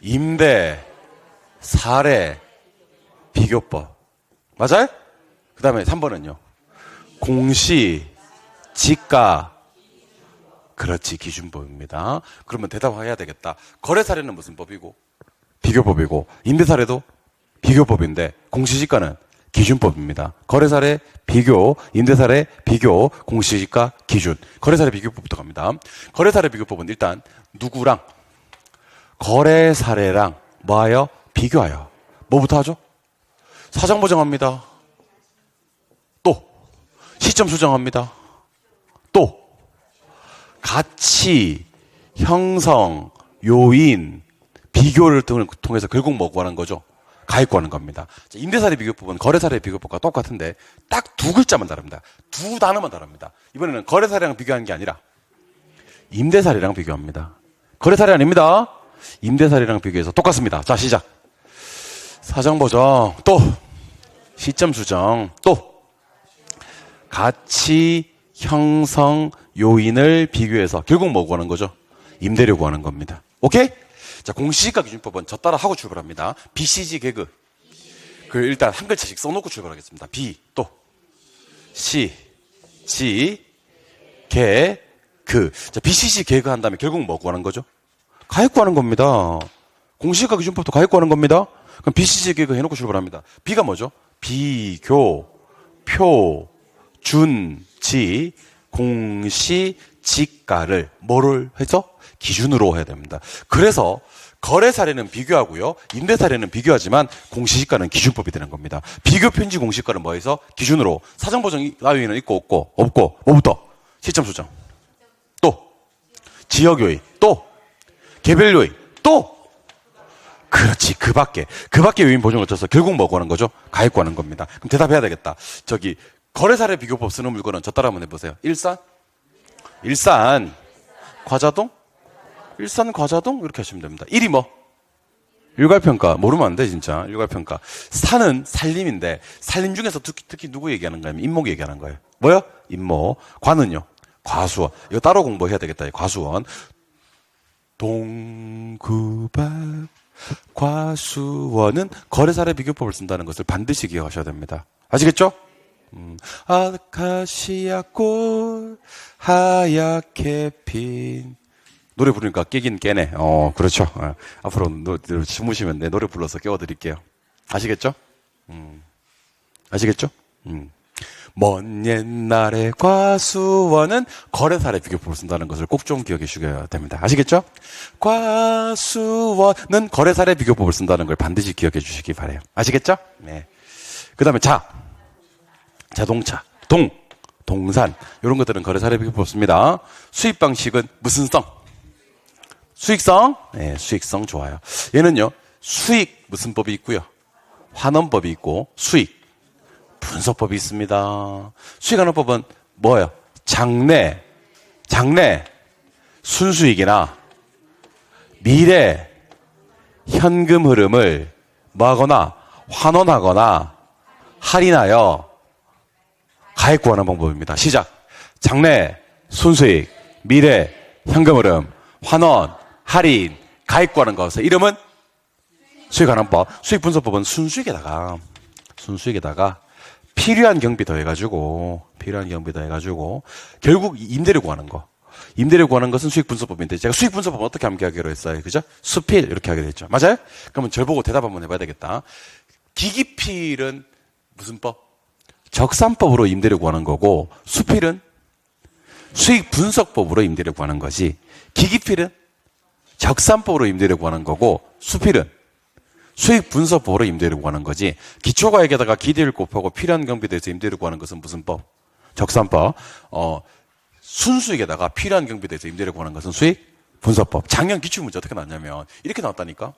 임대, 사례, 비교법. 맞아요? 그 다음에 3번은요. 공시, 지가. 그렇지, 기준법입니다. 그러면 대답해야 되겠다. 거래 사례는 무슨 법이고? 비교법이고. 임대 사례도 비교법인데 공시지가는 기준법입니다. 거래 사례, 비교, 임대 사례, 비교, 공시지가, 기준. 거래 사례 비교법부터 갑니다. 거래 사례 비교법은 일단 누구랑 거래 사례랑 뭐하여? 비교하여. 뭐부터 하죠? 사정 보정합니다. 또 시점 수정합니다. 또 가치, 형성, 요인, 비교를 통해서 결국 뭐 구하는 거죠? 가액 구하는 겁니다. 임대사례 비교법은 거래사례 비교법과 똑같은데 딱 두 글자만 다릅니다. 두 단어만 다릅니다. 이번에는 거래사례랑 비교하는 게 아니라 임대사례랑 비교합니다. 거래사례 아닙니다. 임대사례랑 비교해서 똑같습니다. 자, 시작. 사정보정, 또 시점 수정, 또 가치, 형성, 요인을 비교해서 결국 뭐 구하는 거죠? 임대료 구하는 겁니다. 오케이? 자, 공시지가 기준법은 저 따라 하고 출발합니다. BCG 개그. 그 일단 한 글자씩 써놓고 출발하겠습니다. B, 또 C, G, 개, 그. 자, BCG 개그 한 다음에 결국 뭐 구하는 거죠? 가액 구하는 겁니다. 공시지가 기준법도 가액 구하는 겁니다. 그럼 BCG 개그 해놓고 출발합니다. B가 뭐죠? 비교, 표, 준, 지, 공시, 지가를 뭐를 해서? 기준으로 해야 됩니다. 그래서 거래 사례는 비교하고요. 임대 사례는 비교하지만 공시지가는 기준법이 되는 겁니다. 비교 편지 공시가는 뭐해서? 기준으로. 사정 보정 따위는 있고 없고 없고 뭐부터? 시점 수정. 또 지역 요인. 또 개별 요인. 또 그렇지. 그 밖에 요인 보정을 쳐서 결국 뭐 구하는 거죠? 가액 구하는 겁니다. 그럼 대답해야 되겠다. 저기 거래 사례 비교법 쓰는 물건은 저 따라 한번 해보세요. 일산 과자동? 일산 과자동? 이렇게 하시면 됩니다. 1이 뭐? 일괄평가. 모르면 안 돼, 진짜. 일괄평가. 산은 산림인데, 산림 중에서 특히 누구 얘기하는 거예요? 임목 얘기하는 거예요. 뭐요? 임목. 관은요? 과수원. 이거 따로 공부해야 되겠다, 과수원. 동구밭 과수원은 거래사례 비교법을 쓴다는 것을 반드시 기억하셔야 됩니다. 아시겠죠? 아카시아 꽃 하얗게 핀. 노래 부르니까 깨긴 깨네. 그렇죠. 앞으로 주무시면 내 노래 불러서 깨워드릴게요. 아시겠죠? 아시겠죠? 먼 옛날의 과수원은 거래사례 비교법을 쓴다는 것을 꼭 좀 기억해 주셔야 됩니다. 아시겠죠? 과수원은 거래사례 비교법을 쓴다는 걸 반드시 기억해 주시기 바래요. 아시겠죠? 네. 그 다음에 자동차, 동산 이런 것들은 거래사례 비교법 씁니다. 수입 방식은 무슨 성? 수익성? 네, 수익성 좋아요. 얘는요, 수익 무슨 법이 있고요. 환원법이 있고 수익 분석법이 있습니다. 수익환원법은 뭐예요? 장래 순수익이나 미래 현금 흐름을 뭐하거나 환원하거나 할인하여 가액 구하는 방법입니다. 시작. 장래 순수익 미래 현금 흐름 환원 할인, 가액 구하는 것의 이름은 수익환원법. 수익분석법은 순수익에다가 필요한 경비 더해가지고 결국 임대료 구하는 거. 임대료 구하는 것은 수익분석법인데 제가 수익분석법은 어떻게 암기하기로 했어요? 그죠? 수필 이렇게 하게 됐죠. 맞아요? 그러면 절 보고 대답 한번 해봐야 되겠다. 기기필은 무슨 법? 적산법으로 임대료 구하는 거고 수필은 수익분석법으로 임대료 구하는 거지. 기기필은 적산법으로 임대료 구하는 거고 수필은 수익분석법으로 임대료 구하는 거지. 기초가액에다가 기대를 곱하고 필요한 경비에 대해서 임대료 구하는 것은 무슨 법? 적산법. 순수익에다가 필요한 경비에 대해서 임대료 구하는 것은 수익분석법. 작년 기출문제 어떻게 나왔냐면 이렇게 나왔다니까.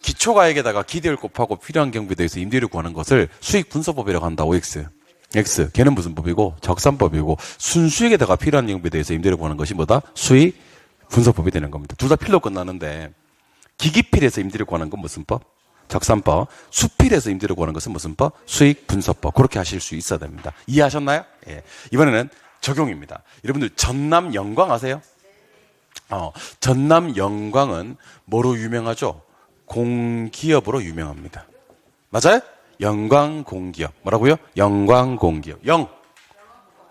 기초가액에다가 기대를 곱하고 필요한 경비에 대해서 임대료 구하는 것을 수익분석법이라고 한다. OX. X. 걔는 무슨 법이고? 적산법이고 순수익에다가 필요한 경비에 대해서 임대료 구하는 것이 뭐다? 수익분석법이 되는 겁니다. 둘 다 필로 끝나는데 기기필에서 임대료 구하는 건 무슨 법? 적산법. 수필에서 임대료 구하는 것은 무슨 법? 수익분석법. 그렇게 하실 수 있어야 됩니다. 이해하셨나요? 예. 이번에는 적용입니다. 여러분들 전남 영광 아세요? 전남 영광은 뭐로 유명하죠? 공기업으로 유명합니다. 맞아요? 영광공기업. 뭐라고요? 영광공기업.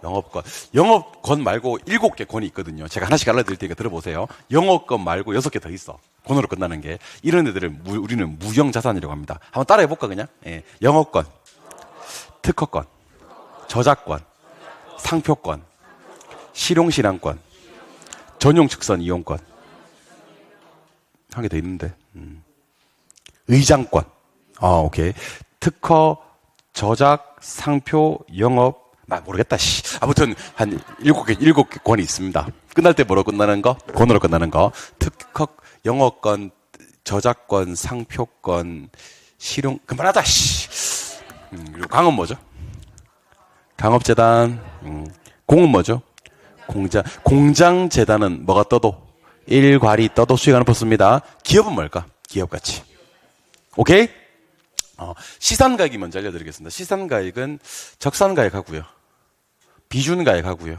영업권. 영업권 말고 7개 권이 있거든요. 제가 하나씩 알려드릴 테니까 들어보세요. 영업권 말고 6개 더 있어. 권으로 끝나는 게. 이런 애들을 우리는 무형자산이라고 합니다. 한번 따라해볼까, 그냥? 예. 영업권, 특허권, 저작권, 상표권, 실용신앙권, 전용측선 이용권. 한 개 더 있는데. 의장권. 오케이. 특허, 저작, 상표, 영업, 모르겠다, 아무튼, 한 7개 권이 있습니다. 끝날 때 뭐로 끝나는 거? 권으로 끝나는 거. 특허, 영업권, 저작권, 상표권, 실용, 그만하자, 그리고 강은 뭐죠? 강업재단, 공은 뭐죠? 공장재단은 뭐가 떠도? 일괄이 떠도 수익하는 법습니다. 기업은 뭘까? 기업가치. 오케이? 시산가액이 먼저 알려드리겠습니다. 시산가액은 적산가액하고요, 비준가액하고요,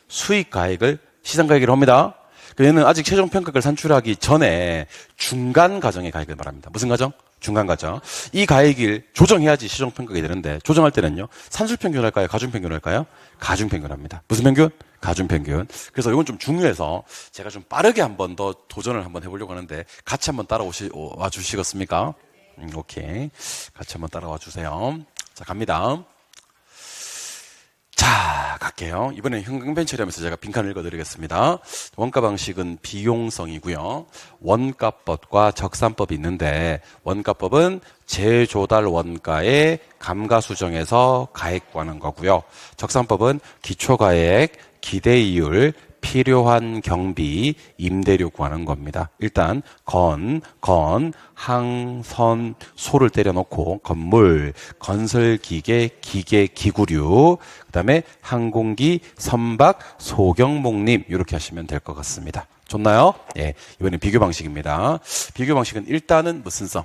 수익가액을 시산가액이라고 합니다. 얘는 아직 최종평가를 산출하기 전에 중간 과정의 가액을 말합니다. 무슨 과정? 중간 과정. 이 가액을 조정해야지 최종평가가 되는데, 조정할 때는요, 산술평균 할까요? 가중평균 할까요? 가중평균 합니다. 무슨 평균? 가중평균. 그래서 이건 좀 중요해서 제가 좀 빠르게 한 번 더 도전을 한번 해보려고 하는데, 같이 한번 따라와 주시겠습니까? 오케이. 같이 한번 따라와 주세요. 자, 갑니다. 자, 갈게요. 이번엔 현금펜 처리하면서 제가 빈칸을 읽어드리겠습니다. 원가 방식은 비용성이고요. 원가법과 적산법이 있는데, 원가법은 재조달 원가의 감가수정에서 가액 구하는 거고요. 적산법은 기초가액, 기대이율, 필요한 경비, 임대료 구하는 겁니다. 일단 항선, 소를 때려놓고 건물, 건설기계, 기구류, 그 다음에 항공기, 선박, 소경목림 이렇게 하시면 될 것 같습니다. 좋나요? 예, 이번엔 비교 방식입니다. 비교 방식은 일단은 무슨 성?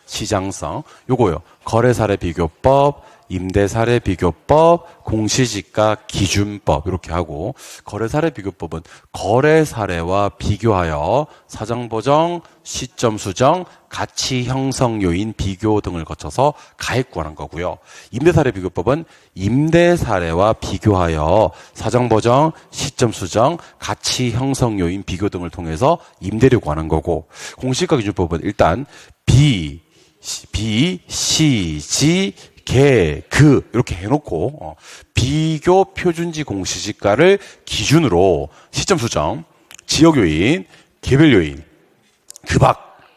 시장성. 요거요. 거래사례 비교법, 임대사례 비교법, 공시지가 기준법 이렇게 하고, 거래사례 비교법은 거래사례와 비교하여 사정보정, 시점 수정, 가치 형성 요인 비교 등을 거쳐서 가액 구하는 거고요. 임대사례 비교법은 임대사례와 비교하여 사정보정, 시점 수정, 가치 형성 요인 비교 등을 통해서 임대료 구하는 거고, 공시지가 기준법은 일단 비, 시, 지, 이렇게 해놓고 비교 표준지 공시지가를 기준으로 시점 수정, 지역 요인, 개별 요인,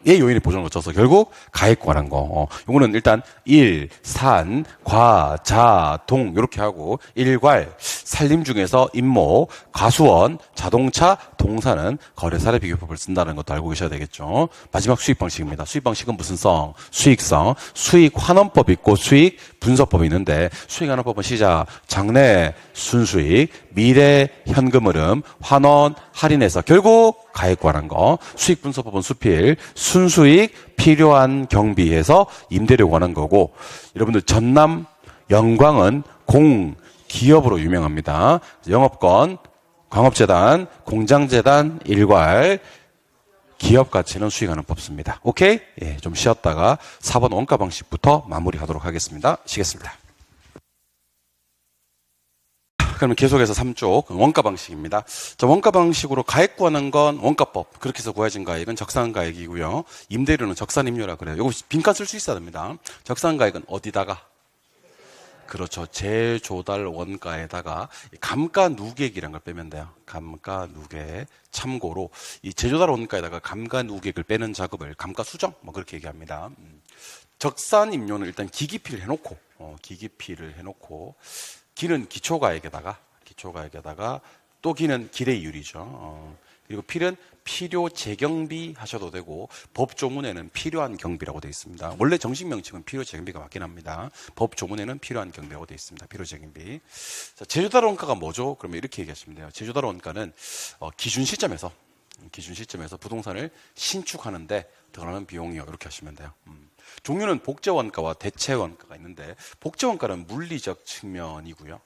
의 요인을 보정을 거쳐서 결국 가액 구하는 거. 요거는 일단 일, 산, 과, 자, 동 이렇게 하고, 일괄, 산림 중에서 임목, 가수원, 자동차, 동사는 거래사례 비교법을 쓴다는 것도 알고 계셔야 되겠죠. 마지막 수익 방식입니다. 수익 방식은 무슨 성? 수익성. 수익 환원법이 있고 수익 분석법이 있는데, 수익 환원법은 시작, 장래, 순수익, 미래, 현금 흐름, 환원, 할인해서 결국 가액 구하는 거. 수익 분석법은 수필, 순수익, 필요한 경비에서 임대료 구하는 거고, 여러분들 전남 영광은 기업으로 유명합니다. 영업권, 광업재단, 공장재단, 일괄, 기업 가치는 수익하는 법습니다. 오케이? 예, 좀 쉬었다가 4번 원가 방식부터 마무리하도록 하겠습니다. 쉬겠습니다. 그러면 계속해서 3쪽 원가 방식입니다. 자, 원가 방식으로 가액 구하는 건 원가법. 그렇게 해서 구해진 가액은 적산가액이고요. 임대료는 적산임료라 그래요. 이거 빈칸 쓸 수 있어야 됩니다. 적산가액은 어디다가? 그렇죠. 재조달 원가에다가 감가누계액이라는 걸 빼면 돼요. 감가누계액. 참고로 이 재조달 원가에다가 감가누계액을 빼는 작업을 감가수정 그렇게 얘기합니다. 적산임료는 일단 기기피를 해놓고 기는 기초가액에다가 또 기는 기대이율이죠. 그리고 필은 필요 재경비 하셔도 되고, 법조문에는 필요한 경비라고 되어 있습니다. 원래 정식 명칭은 필요 재경비가 맞긴 합니다. 법조문에는 필요한 경비라고 되어 있습니다. 필요 재경비. 자, 재조달 원가가 뭐죠? 그러면 이렇게 얘기하시면 돼요. 재조달 원가는 기준 시점에서 부동산을 신축하는데 들어가는 비용이요. 이렇게 하시면 돼요. 종류는 복제원가와 대체원가가 있는데, 복제원가는 물리적 측면이고요.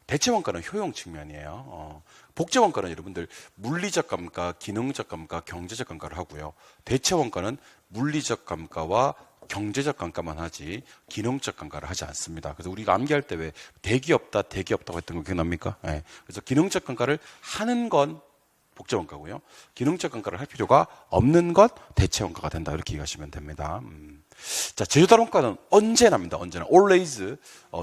대체원가는 효용 측면이에요. 복제원가는 여러분들 물리적 감가, 기능적 감가, 경제적 감가를 하고요. 대체원가는 물리적 감가와 경제적 감가만 하지 기능적 감가를 하지 않습니다. 그래서 우리가 암기할 때 왜 대기업다, 대기업다고 했던 거 기억납니까? 네. 그래서 기능적 감가를 하는 건 복제원가고요. 기능적 감가를 할 필요가 없는 것 대체원가가 된다. 이렇게 이해하시면 됩니다. 자, 제조달원가는 언제납니다. 언제나 always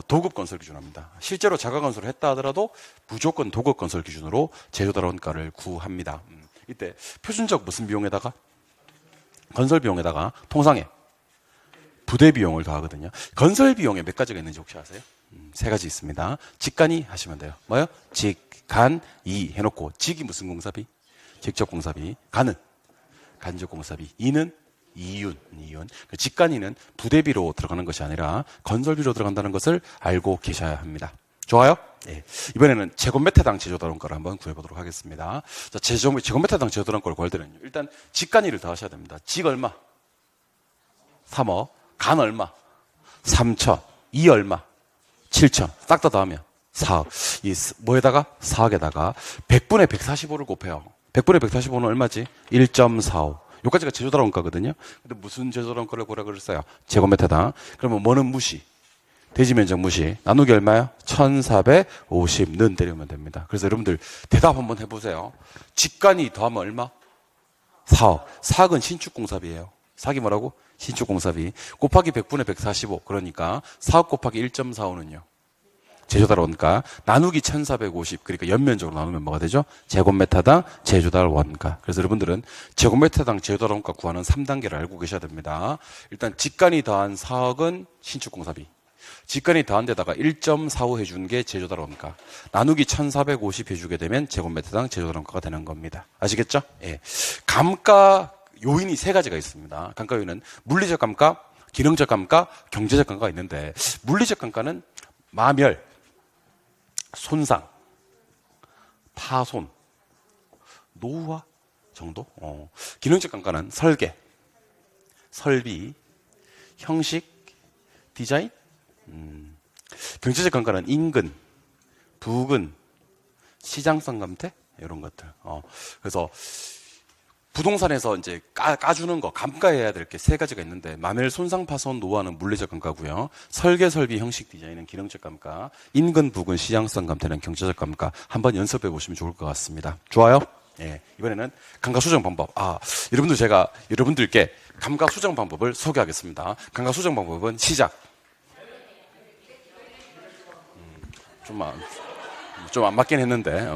도급 건설 기준합니다. 실제로 자가 건설을 했다 하더라도 무조건 도급 건설 기준으로 제조달원가를 구합니다. 이때 표준적 무슨 비용에다가 건설 비용에다가 통상에 부대 비용을 더하거든요. 건설 비용에 몇 가지가 있는지 혹시 아세요? 세 가지 있습니다. 직간이 하시면 돼요. 뭐요? 직간이 해놓고 직이 무슨 공사비? 직접 공사비. 간은 간접 공사비. 이는 이윤. 그 직간이는 부대비로 들어가는 것이 아니라 건설비로 들어간다는 것을 알고 계셔야 합니다. 좋아요? 네. 이번에는 제곱미터당 제조달원가를 한번 구해보도록 하겠습니다. 자, 제곱미터당 제조달원가를 구할 때는 일단 직간이를 더하셔야 됩니다. 직 얼마? 3억. 간 얼마? 3천. 이 얼마? 7천. 싹 다 더하면 4억. 이 뭐에다가? 4억에다가 100분의 145를 곱해요. 100분의 145는 얼마지? 1.45. 여기까지가 제조달원가거든요. 근데 무슨 제조달원가를 구하라 그랬어요? 제곱미터당. 그러면 뭐는 무시? 대지 면적 무시. 나누기 얼마요? 1450는 때리면 됩니다. 그래서 여러분들 대답 한번 해보세요. 직간이 더하면 얼마? 4억. 4억은 신축공사비예요. 4억이 뭐라고? 신축공사비. 곱하기 100분의 145. 그러니까 4억 곱하기 1.45는요. 제조달원가. 나누기 1450. 그러니까 연면적으로 나누면 뭐가 되죠? 제곱미터당 제조달원가. 그래서 여러분들은 제곱미터당 제조달원가 구하는 3단계를 알고 계셔야 됩니다. 일단 직간이 더한 4억은 신축공사비. 직간이 더한 데다가 1.45 해준 게 제조달원가. 나누기 1450 해주게 되면 제곱미터당 제조달원가가 되는 겁니다. 아시겠죠? 예. 감가 요인이 세 가지가 있습니다. 감가 요인은 물리적 감가, 기능적 감가, 경제적 감가가 있는데 물리적 감가는 마멸, 손상, 파손, 노후화 정도? 기능적 감가는 설계, 설비, 형식, 디자인. 경제적 감가는 인근, 부근, 시장성 감퇴 이런 것들. 그래서 부동산에서 이제 까주는 거, 감가해야 될 게 세 가지가 있는데, 마멸, 손상, 파손, 노후화는 물리적 감가고요. 설계, 설비, 형식, 디자인은 기능적 감가, 인근, 부근, 시장성 감퇴는 경제적 감가. 한번 연습해 보시면 좋을 것 같습니다. 좋아요? 예. 이번에는 감가 수정 방법. 여러분들 제가 여러분들께 감가 수정 방법을 소개하겠습니다. 감가 수정 방법은 시작. 좀 안 맞긴 했는데,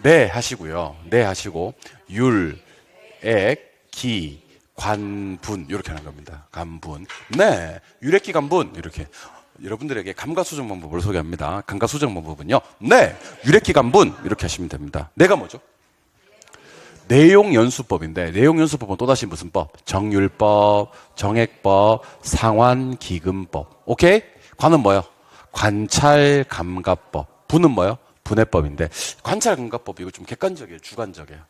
네 하시고요. 네 하시고 율, 액, 기, 관, 분 이렇게 하는 겁니다. 간분. 네. 율액기 간분 이렇게. 여러분들에게 감가 수정 방법을 소개합니다. 감가 수정 방법은요. 네. 율액기 간분 이렇게 하시면 됩니다. 내가 뭐죠? 내용연수법인데 내용연수법은 또다시 무슨 법? 정율법, 정액법, 상환기금법. 오케이? 관은 뭐요? 관찰감가법. 분은 뭐요? 분해법인데 관찰감가법 이거 좀 객관적이에요? 주관적이에요?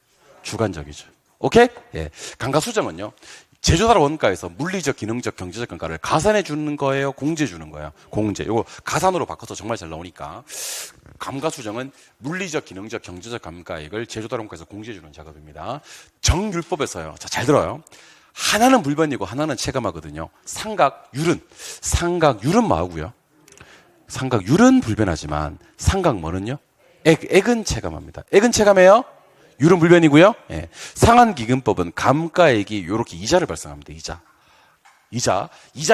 주관적이죠. 오케이? 예. 감가 수정은요. 제조달 원가에서 물리적, 기능적, 경제적 감가를 가산해 주는 거예요? 공제 주는 거예요? 공제. 이거 가산으로 바꿔서 정말 잘 나오니까 감가 수정은 물리적, 기능적, 경제적 감가액을 제조달 원가에서 공제 주는 작업입니다. 정율법에서요. 자, 잘 들어요. 하나는 불변이고 하나는 체감하거든요. 상각율은 뭐하고요? 상각율은 불변하지만 상각뭐는요? 액은 체감합니다. 액은 체감해요? 율은 불변이고요. 예. 상환기금법은 감가액이 이렇게 이자를 발생합니다. 이자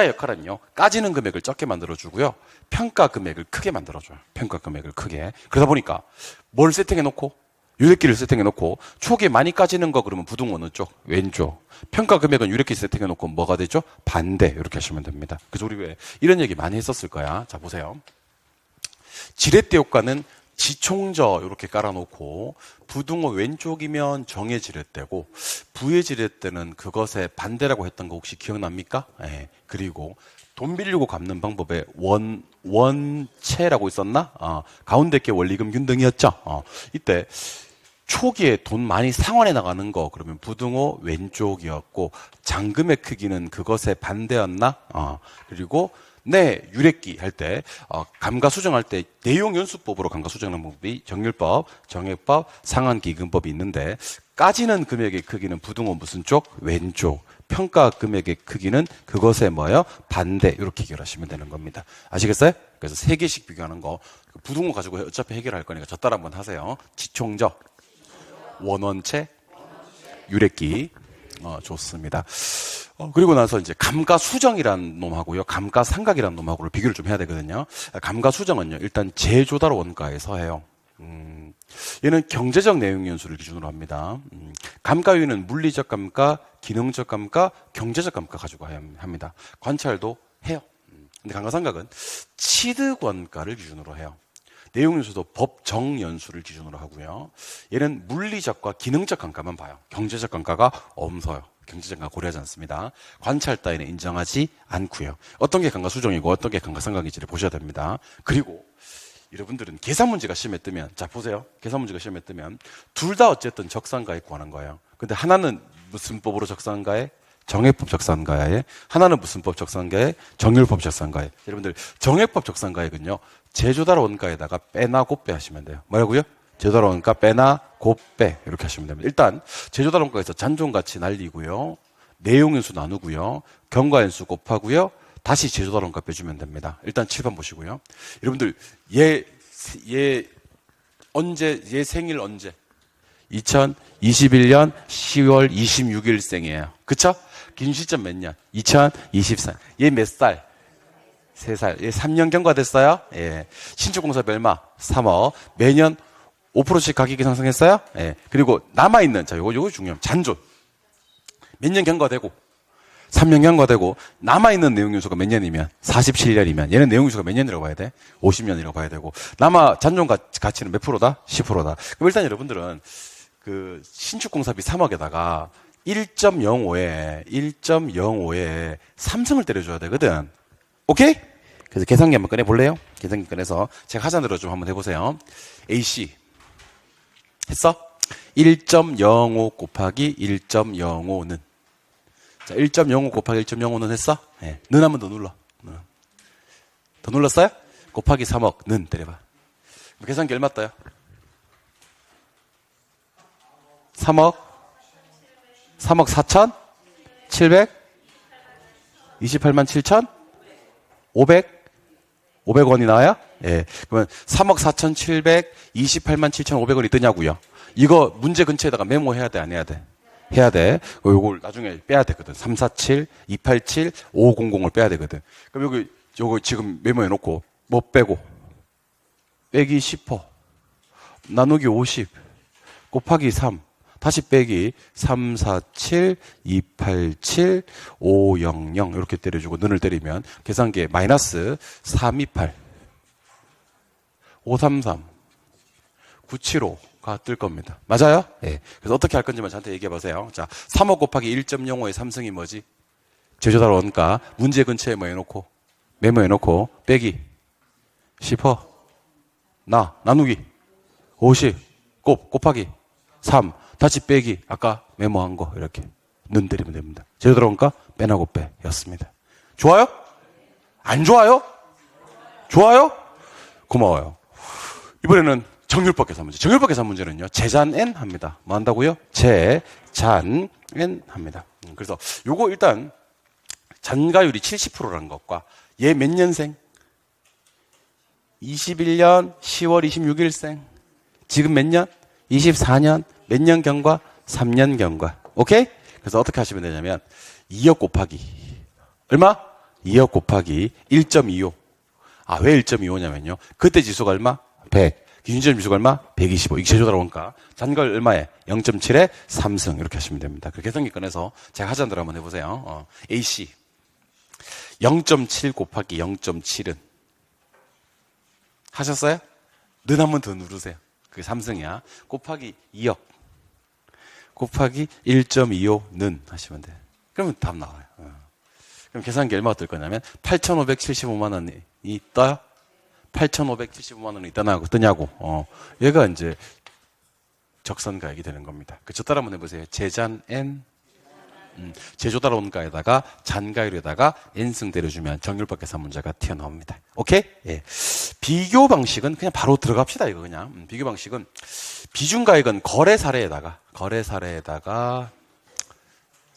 역할은요. 까지는 금액을 적게 만들어주고요. 평가 금액을 크게 만들어줘요. 평가 금액을 크게. 그러다 보니까 뭘 세팅해놓고? 유력기를 세팅해놓고 초기에 많이 까지는 거 그러면 부등 어느 쪽? 왼쪽. 평가 금액은 유력기 세팅해놓고 뭐가 되죠? 반대. 이렇게 하시면 됩니다. 그래서 우리 왜 이런 얘기 많이 했었을 거야. 자 보세요. 지렛대 효과는 지총저 이렇게 깔아놓고 부등호 왼쪽이면 정의 지렛대고 부의 지렛대는 그것의 반대라고 했던 거 혹시 기억납니까? 네. 그리고 돈 빌리고 갚는 방법에 원체라고 있었나? 가운데 게 원리금 균등이었죠. 이때 초기에 돈 많이 상환해 나가는 거 그러면 부등호 왼쪽이었고 잔금의 크기는 그것의 반대였나? 그리고 네, 유래기 할 때, 감가수정할 때 내용연수법으로 감가수정하는 방법이 정률법, 정액법, 상한기금법이 있는데, 까지는 금액의 크기는 부등호 무슨 쪽? 왼쪽. 평가 금액의 크기는 그것에 뭐예요? 반대. 이렇게 해결하시면 되는 겁니다. 아시겠어요? 그래서 세 개씩 비교하는 거. 부등호 가지고 어차피 해결할 거니까 저 따라 한번 하세요. 지총적, 원원체, 유래기. 좋습니다. 그리고 나서 이제 감가수정이라는 놈하고요, 감가상각이라는 놈하고를 비교를 좀 해야 되거든요. 감가수정은요, 일단 제조달 원가에서 해요. 얘는 경제적 내용연수를 기준으로 합니다. 감가위는 물리적 감가, 기능적 감가, 경제적 감가 가지고 합니다. 관찰도 해요. 근데 감가상각은 취득 원가를 기준으로 해요. 내용연수도 법정연수를 기준으로 하고요. 얘는 물리적과 기능적 감가만 봐요. 경제적 감가가 없어요. 경제적 감가 고려하지 않습니다. 관찰 따위는 인정하지 않고요. 어떤 게 감가수정이고 어떤 게 감가상각인지를 보셔야 됩니다. 그리고 여러분들은 계산 문제가 시험에 뜨면, 자 보세요. 계산 문제가 시험에 뜨면 둘 다 어쨌든 적산가에 구하는 거예요. 근데 하나는 무슨 법으로 적산가에? 정액법 적산가에, 하나는 무슨 법 적산가에? 정률법 적산가에. 여러분들 정액법 적산가액은요, 제조달 원가에다가 빼나 곱빼 하시면 돼요. 뭐라고요? 제조달 원가 빼나 곱빼 이렇게 하시면 됩니다. 일단 제조달 원가에서 잔존가치 날리고요, 내용연수 나누고요, 경과연수 곱하고요, 다시 제조달 원가 빼주면 됩니다. 일단 7번 보시고요. 여러분들 얘 생일 언제? 2021년 10월 26일 생이에요. 그쵸? 기준 시점 몇 년? 2024. 얘 몇 살? 3살. 얘 3년 경과됐어요? 예. 신축공사비 얼마? 3억. 매년 5%씩 가격이 상승했어요? 예. 그리고 남아있는, 자, 요거 중요합니다. 잔존. 몇 년 경과되고, 3년 경과되고, 남아있는 내용연수가 몇 년이면? 47년이면. 얘는 내용연수가 몇 년이라고 봐야 돼? 50년이라고 봐야 되고. 잔존 가치는 몇 프로다? 10%다. 그럼 일단 여러분들은 그 신축공사비 3억에다가 1.05에 삼성을 때려줘야 되거든. 오케이? 그래서 계산기 한번 꺼내볼래요? 계산기 꺼내서 제가 하자대로 좀 한번 해보세요. AC 했어? 1.05 곱하기 1.05는, 자, 1.05 곱하기 1.05는 했어? 네. 는 한번 더 눌러. 더 눌렀어요? 곱하기 3억 는 때려봐. 계산기 얼마 떠요? 3억 4천 728만 7천 500원이 나와요? 예. 그러면 3억 4,728만 7,500원이 뜨냐고요. 이거 문제 근처에다가 메모해야 돼, 안 해야 돼? 해야 돼. 요걸 나중에 빼야 되거든. 347, 287, 500을 빼야 되거든. 그럼 요거 지금 메모해 놓고 뭐 빼고? 빼기 10% 나누기 50 곱하기 3 다시 빼기 347, 287, 500 이렇게 때려주고 눈을 때리면 계산기에 마이너스 328, 533, 975가 뜰 겁니다. 맞아요? 네. 그래서 어떻게 할 건지만 저한테 얘기해 보세요. 자, 3억 곱하기 1.05의 삼성이 뭐지? 제조달 원가 문제 근처에 뭐 해놓고 메모해놓고 빼기 10% 나누기 50 곱하기 3 다시 빼기 아까 메모한 거 이렇게 눈 때리면 됩니다. 제대로 들어온가? 빼나고 빼였습니다. 좋아요? 안 좋아요? 좋아요? 고마워요. 이번에는 정률법 계산 문제. 정률법 계산 문제는요, 제잔 N 합니다. 뭐 한다고요? 제잔 N 합니다. 그래서 요거 일단 잔가율이 70%라는 것과 얘 몇 년생? 21년 10월 26일생. 지금 몇 년? 24년. 몇 년 경과? 3년 경과. 오케이? 그래서 어떻게 하시면 되냐면 2억 곱하기 얼마? 2억 곱하기 1.25. 아, 왜 1.25냐면요. 그때 지수가 얼마? 100. 기준점 지수가 얼마? 125. 이게 제조달 원가. 잔가율 얼마에? 0.7에 3승. 이렇게 하시면 됩니다. 그 계산기 꺼내서 제가 하자는 대로 한번 해보세요. AC 0.7 곱하기 0.7은 하셨어요? 는 한 번 더 누르세요. 그게 3승이야. 곱하기 2억 곱하기 1.25는 하시면 돼요. 그러면 답 나와요. 그럼 계산기 얼마가 뜰 거냐면 8,575만 원이 떠요? 8,575만 원이 뜨냐고. 얘가 이제 적선가액이 되는 겁니다. 저 따라 한번 해보세요. 제잔 N 제조 따라온가에다가 잔가율에다가 n승 때려주면 정률법계산 문제가 튀어나옵니다. 오케이? 예. 비교 방식은 그냥 바로 들어갑시다. 이거 그냥. 비교 방식은 비중가액은 거래 사례에다가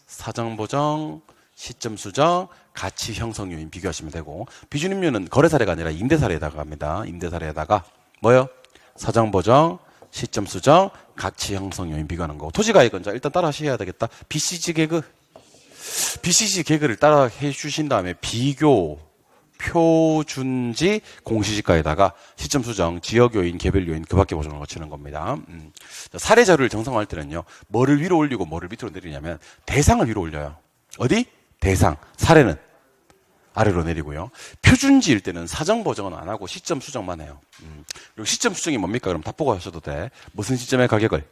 사정보정, 시점 수정, 가치 형성 요인 비교하시면 되고, 비준임료는 거래 사례가 아니라 임대 사례에다가 합니다. 임대 사례에다가 뭐요? 사정보정, 시점 수정, 가치 형성 요인 비교하는 거. 토지가액은 자 일단 따라 하셔야 되겠다. BCG 개그를 따라 해주신 다음에 비교, 표준지, 공시지가에다가 시점 수정, 지역 요인, 개별 요인, 그 밖에 보정을 거치는 겁니다. 사례 자료를 정상화할 때는요, 뭐를 위로 올리고 뭐를 밑으로 내리냐면 대상을 위로 올려요. 어디? 대상. 사례는 아래로 내리고요. 표준지일 때는 사정 보정은 안 하고 시점 수정만 해요. 그리고 시점 수정이 뭡니까? 그럼 답보고 하셔도 돼. 무슨 시점의 가격을?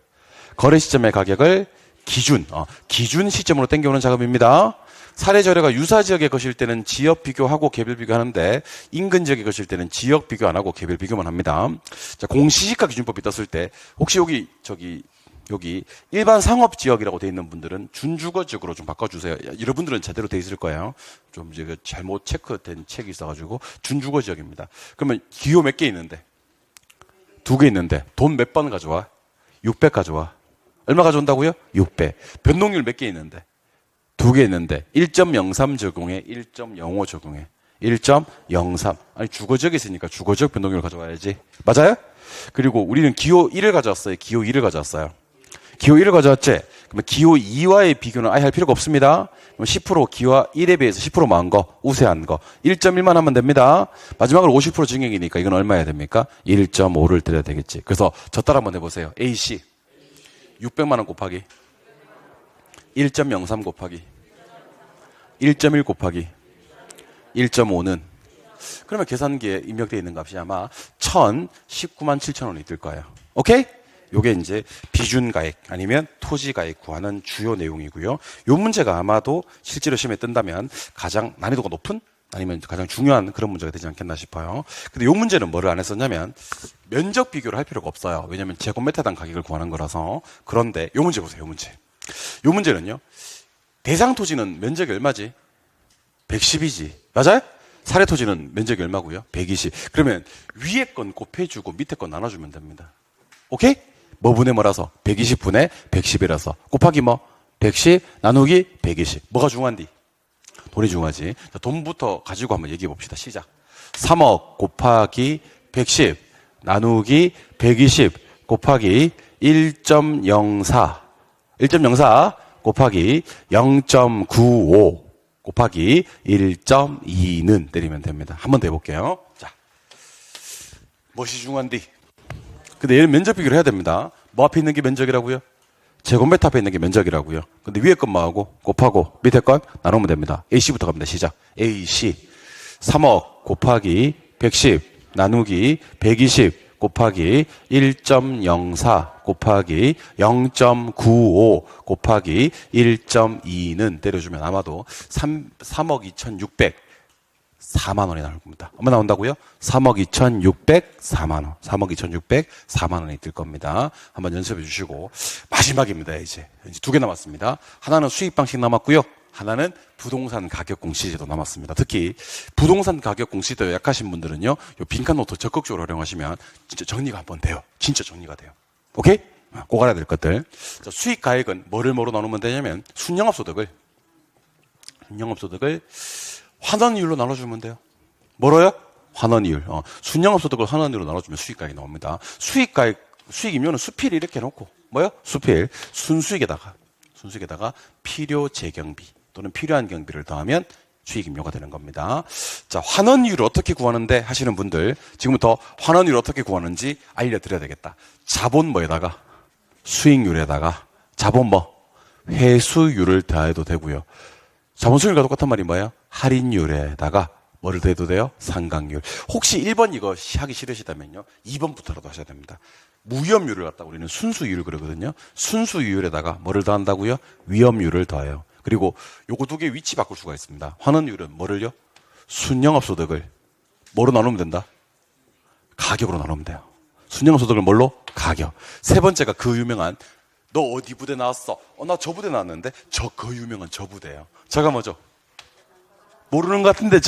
거래 시점의 가격을 기준 시점으로 땡겨오는 작업입니다. 사례 자료가 유사 지역에 거실 때는 지역 비교하고 개별 비교하는데, 인근 지역에 거실 때는 지역 비교 안 하고 개별 비교만 합니다. 자, 공시지가 기준법이 떴을 때 혹시 여기 일반 상업 지역이라고 돼 있는 분들은 준주거 지역으로 좀 바꿔주세요. 여러분들은 제대로 돼 있을 거예요. 좀 이제 잘못 체크된 책이 있어가지고 준주거 지역입니다. 그러면 기호 몇 개 있는데? 2개 있는데 돈 몇 번 가져와? 600 가져와. 얼마 가져온다고요? 600. 변동률 몇 개 있는데? 2개 있는데 1.03 적용해, 1.05 적용해. 1.03. 아니 주거지역에 있으니까 주거지역 변동률 가져와야지. 맞아요? 그리고 우리는 기호 1을 가져왔어요. 기호 2를 가져왔어요. 기호 1을 가져왔지? 그러면 기호 2와의 비교는 아예 할 필요가 없습니다. 그럼 10% 기호 1에 비해서 10% 많은 거, 우세한 거 1.1만 하면 됩니다. 마지막으로 50% 증액이니까 이건 얼마 해야 됩니까? 1.5를 드려야 되겠지. 그래서 저 따라 한번 해보세요. AC 600만 원 곱하기 1.03 곱하기 1.1 곱하기 1.5는 그러면 계산기에 입력되어 있는 값이 아마 1,019만 7천 원이 뜰 거예요. 오케이? 요게 이제 비준가액 아니면 토지가액 구하는 주요 내용이고요. 요 문제가 아마도 실제로 시험에 뜬다면 가장 난이도가 높은 아니면 가장 중요한 그런 문제가 되지 않겠나 싶어요. 근데 요 문제는 뭐를 안 했었냐면 면적 비교를 할 필요가 없어요. 왜냐면 제곱미터당 가격을 구하는 거라서. 그런데 요 문제 보세요. 요 문제는요. 대상 토지는 면적이 얼마지? 110이지. 맞아요? 사례 토지는 면적이 얼마고요? 120. 그러면 위에 건 곱해주고 밑에 건 나눠주면 됩니다. 오케이? 뭐 분의 뭐라서? 120분의 110이라서. 곱하기 뭐? 110 나누기 120. 뭐가 중요한디? 돈이 중요하지. 자, 돈부터 가지고 한번 얘기해 봅시다. 시작. 3억 곱하기 110 나누기 120 곱하기 1.04 곱하기 0.95 곱하기 1.2는 때리면 됩니다. 한 번 더 해볼게요. 자, 무엇이 중요한디? 근데 얘는 면적 비교를 해야 됩니다. 뭐 앞에 있는 게 면적이라고요? 제곱미터 앞에 있는 게 면적이라고요. 근데 위에 것만 하고 곱하고 밑에 건 나누면 됩니다. AC부터 갑니다. 시작. AC 3억 곱하기 110 나누기 120 곱하기 1.04 곱하기 0.95 곱하기 1.2는 때려주면 아마도 3억 2,600 4만 원이 나올 겁니다. 얼마 나온다고요? 3억 2,604만 원. 3억 2,604만 원이 뜰 겁니다. 한번 연습해 주시고. 마지막입니다, 이제 2개 남았습니다. 하나는 수익 방식 남았고요. 하나는 부동산 가격 공시제도 남았습니다. 특히 부동산 가격 공시제도 약하신 분들은요, 요 빈칸 노트 적극적으로 활용하시면 진짜 정리가 한번 돼요. 진짜 정리가 돼요. 오케이? 꼭 알아야 될 것들. 자, 수익 가액은 뭐로 나누면 되냐면 순영업소득을 환원이율로 나눠주면 돼요. 뭐로요? 환원이율. 순영업소득을 환원이율로 나눠주면 수익가액이 나옵니다. 수익임료는 수필 이렇게 해놓고 뭐요? 수필 순수익에다가 필요 재경비 또는 필요한 경비를 더하면 수익임료가 되는 겁니다. 자, 환원이율을 어떻게 구하는데 하시는 분들 지금부터 환원이율 어떻게 구하는지 알려드려야 되겠다. 자본 뭐에다가 수익률에다가 자본 회수율을 더해도 되고요. 자본 수익률과 똑같은 말이 뭐예요? 할인율에다가 뭐를 더해도 돼요? 상각률. 혹시 1번 이거 하기 싫으시다면요. 2번부터라도 하셔야 됩니다. 무위험률을 갖다 우리는 순수율 그러거든요. 순수율에다가 뭐를 더한다고요? 위험률을 더해요. 그리고 요거 두 개 위치 바꿀 수가 있습니다. 환원율은 뭐를요? 순영업소득을 뭐로 나누면 된다? 가격으로 나누면 돼요. 순영업소득을 뭘로? 가격. 세 번째가 그 유명한 너 어디 부대 나왔어? 나 저 부대 나왔는데. 저 그 유명한 저 부대예요. 저가 뭐죠? 모르는 것 같은데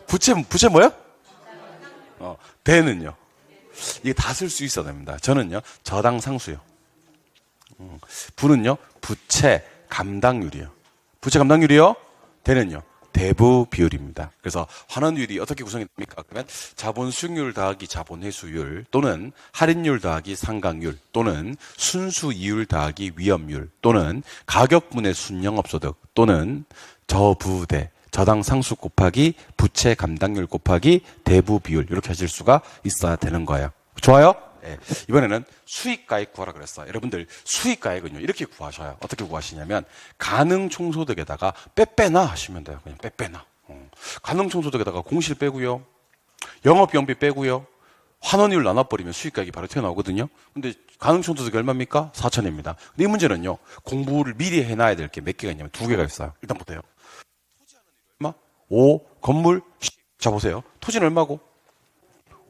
부채 뭐야? 대는요. 이게 다 쓸 수 있어야 됩니다. 저는요 저당상수요. 부는요 부채 감당률이요. 부채 감당률이요. 대는요 대부 비율입니다. 그래서 환원율이 어떻게 구성이 됩니까? 그러면 자본 수익률 더하기 자본 회수율 또는 할인율 더하기 상각률 또는 순수 이율 더하기 위험률 또는 가격분의 순영업소득 또는 저부대 저당 상수 곱하기 부채 감당률 곱하기 대부 비율 이렇게 하실 수가 있어야 되는 거예요. 좋아요? 네. 이번에는 수익가액 구하라 그랬어요. 여러분들 수익가액은요 이렇게 구하셔요. 어떻게 구하시냐면 가능총소득에다가 빼빼나 하시면 돼요. 그냥 빼빼나. 가능총소득에다가 공실 빼고요. 영업경비 빼고요. 환원율 나눠버리면 수익가액이 바로 튀어나오거든요. 근데 가능총소득이 얼마입니까? 4천입니다. 근데 이 문제는요 공부를 미리 해놔야 될 게 몇 개가 있냐면 2개가 있어요. 일단 보세요. 얼마? 5, 건물 10. 자 보세요. 토지는 얼마고?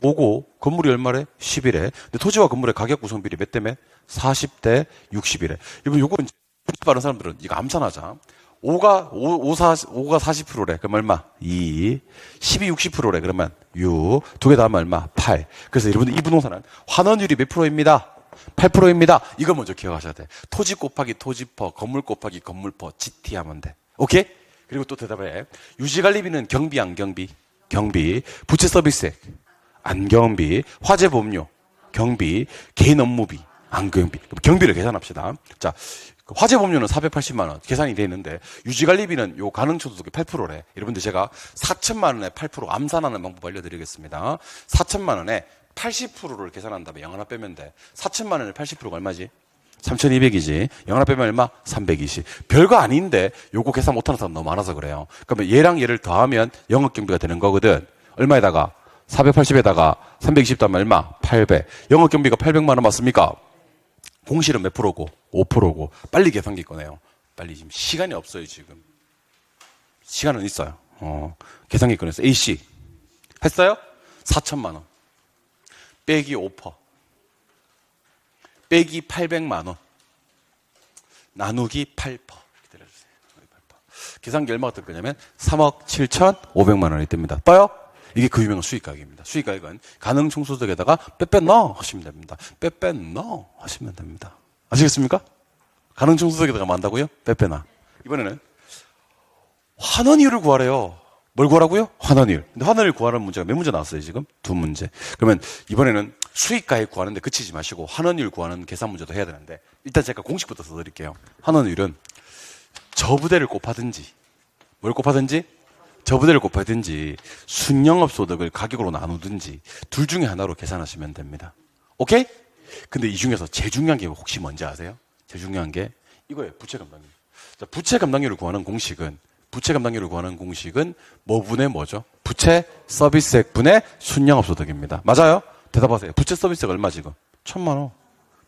5고 건물이 얼마래? 10이래. 근데 토지와 건물의 가격 구성 비율이 몇 대 몇? 40대 60이래. 이거 요거는 빠른 사람들은 이거 암산하자. 5가 40%래. 그럼 얼마? 2. 10이 60%래. 그러면 6. 두 개 다 하면 얼마? 8. 그래서 여러분들 이 부동산은 환원율이 몇 프로입니다? 8%입니다. 이거 먼저 기억하셔야 돼. 토지 곱하기 토지퍼, 건물 곱하기 건물퍼, GT 하면 돼. 오케이? 그리고 또 대답해. 유지관리비는 경비, 안 경비? 경비. 부채 서비스액. 안 경비, 화재 보험료, 경비, 개인 업무비, 안 경비. 경비를 계산합시다. 자, 화재 보험료는 480만 원 계산이 돼 있는데 유지관리비는 요 가능총소득이 8%래. 여러분들 제가 4천만 원에 8% 암산하는 방법 알려드리겠습니다. 4천만 원에 80%를 계산한다면 0 하나 빼면 돼. 4천만 원에 80%가 얼마지? 3,200이지. 0 하나 빼면 얼마? 320. 별거 아닌데 요거 계산 못하는 사람 너무 많아서 그래요. 그러면 얘랑 얘를 더하면 영업경비가 되는 거거든. 얼마에다가? 480에다가 320 더하면 얼마? 800. 영업경비가 800만 원 맞습니까? 공실은 몇 프로고? 5%고. 빨리 계산기 꺼내요. 빨리 지금 시간이 없어요, 지금. 시간은 있어요. 계산기 꺼내서 AC. 했어요? 4천만 원. 빼기 5%. 빼기 800만 원. 나누기 8%. 기다려주세요. 8%. 계산기 얼마가 뜰 거냐면 3억 7,500만 원이 뜹니다. 떠요? 이게 그 유명한 수익가액입니다. 수익가액은 가능총소득에다가 빼빼 넣어 하시면 됩니다. 빼빼 넣어 하시면 됩니다. 아시겠습니까? 가능총소득에다가 뭐 한다고요? 빼빼 나. 이번에는 환원율을 구하래요. 뭘 구하라고요? 환원율. 근데 환원율 구하는 문제가 몇 문제 나왔어요, 지금? 2문제. 그러면 이번에는 수익가액 구하는데 그치지 마시고 환원율 구하는 계산 문제도 해야 되는데 일단 제가 공식부터 써드릴게요. 환원율은 저부대를 곱하든지 뭘 곱하든지 저부대를 곱하든지 순영업소득을 가격으로 나누든지 둘 중에 하나로 계산하시면 됩니다. 오케이? 근데 이 중에서 제일 중요한 게 혹시 뭔지 아세요? 제일 중요한 게 이거예요. 부채 감당률. 자, 부채 감당률을 구하는 공식은 뭐 분의 뭐죠? 부채 서비스액 분의 순영업소득입니다. 맞아요? 대답하세요. 부채 서비스액 얼마 지금? 1,000만 원.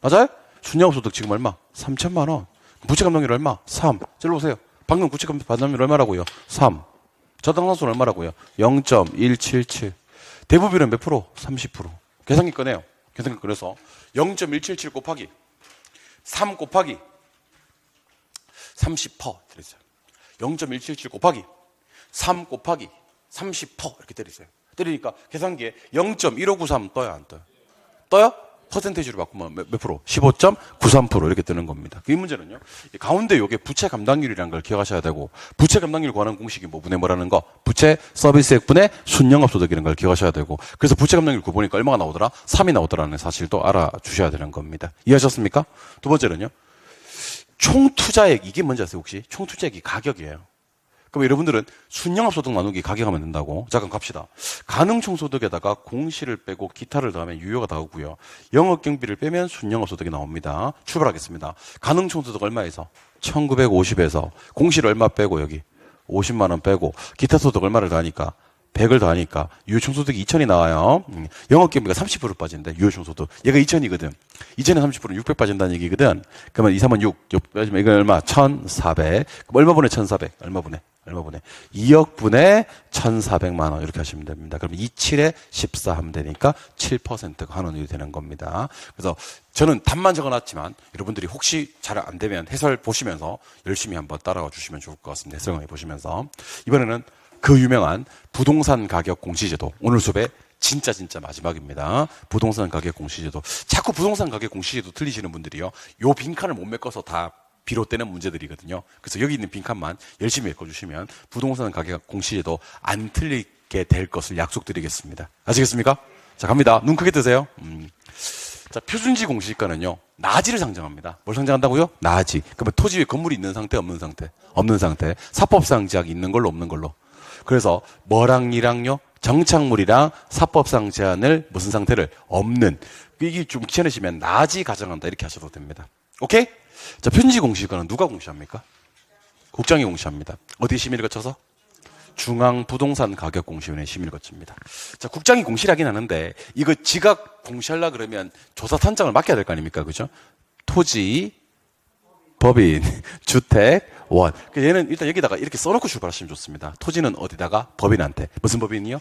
맞아요? 순영업소득 지금 얼마? 3,000만 원. 부채 감당률 얼마? 3. 절로 오세요. 방금 부채 감당률 얼마라고요? 3. 저당상수는 얼마라고요? 0.177. 대부비율은 몇 프로? 30%. 계산기 꺼내요. 계산기 꺼내서 0.177 곱하기 3 곱하기 30% 때리세요. 0.177 곱하기 3 곱하기 30% 이렇게 때리세요. 때리니까 계산기에 0.1593 떠요, 안 떠요? 떠요? 퍼센테이지로 바꾸면 몇 프로? 15.93% 이렇게 뜨는 겁니다. 이 문제는요. 가운데 요게 부채 감당률이라는 걸 기억하셔야 되고 부채 감당률 구하는 공식이 뭐 분의 뭐라는 거? 부채 서비스액 분의 순영업소득이라는 걸 기억하셔야 되고 그래서 부채 감당률 구보니까 얼마가 나오더라? 3이 나오더라는 사실도 알아주셔야 되는 겁니다. 이해하셨습니까? 두 번째는요. 총투자액 이게 뭔지 아세요 혹시? 총투자액이 가격이에요. 그럼 여러분들은 순영업소득 나누기 가격하면 된다고. 잠깐 갑시다. 가능총소득에다가 공시를 빼고 기타를 더하면 유효가 나오고요. 영업경비를 빼면 순영업소득이 나옵니다. 출발하겠습니다. 가능총소득 얼마에서? 1950에서 공시를 얼마 빼고 여기 50만 원 빼고 기타 소득 얼마를 더하니까 100을 더하니까 유효총소득이 2천이 나와요. 영업경비가 30% 빠진대. 유효총소득. 얘가 2천이거든. 2천에 30%는 600 빠진다는 얘기거든. 그러면 2, 3은 6 빠지면 이건 얼마? 1,400. 그럼 얼마 분의 1,400? 얼마 분의? 2억 분의 1,400만 원 이렇게 하시면 됩니다. 그럼 27에 14 하면 되니까 7%가 환원이 되는 겁니다. 그래서 저는 답만 적어놨지만 여러분들이 혹시 잘 안 되면 해설 보시면서 열심히 한번 따라와 주시면 좋을 것 같습니다. 해설강의 보시면서. 이번에는 그 유명한 부동산 가격 공시제도. 오늘 수업의 진짜 마지막입니다. 부동산 가격 공시제도. 자꾸 부동산 가격 공시제도 틀리시는 분들이요. 요 빈칸을 못 메꿔서 다 비롯되는 문제들이거든요. 그래서 여기 있는 빈칸만 열심히 메꿔주시면 부동산 가격 공시제도 안 틀리게 될 것을 약속드리겠습니다. 아시겠습니까? 자, 갑니다. 눈 크게 뜨세요. 자, 표준지 공시가는요, 나지를 상정합니다. 뭘 상정한다고요? 나지. 그러면 토지 위에 건물이 있는 상태, 없는 상태? 없는 상태. 사법상제약이 있는 걸로, 없는 걸로. 그래서 뭐랑이랑요, 정착물이랑 사법상제한을 무슨 상태를? 없는. 이게 좀 귀찮으시면 나지 가정한다 이렇게 하셔도 됩니다. 오케이? 자, 표준지 공시가는 누가 공시합니까? 국장이 공시합니다. 어디 심의를 거쳐서? 중앙부동산가격공시원회 심의를 거칩니다. 자, 국장이 공시를 하긴 하는데 이거 지가 공시하려 그러면 조사 탄장을 맡겨야 될 거 아닙니까? 그죠? 토지, 법인, 주택, 원. 얘는 일단 여기다가 이렇게 써놓고 출발하시면 좋습니다. 토지는 어디다가? 법인한테. 무슨 법인이요?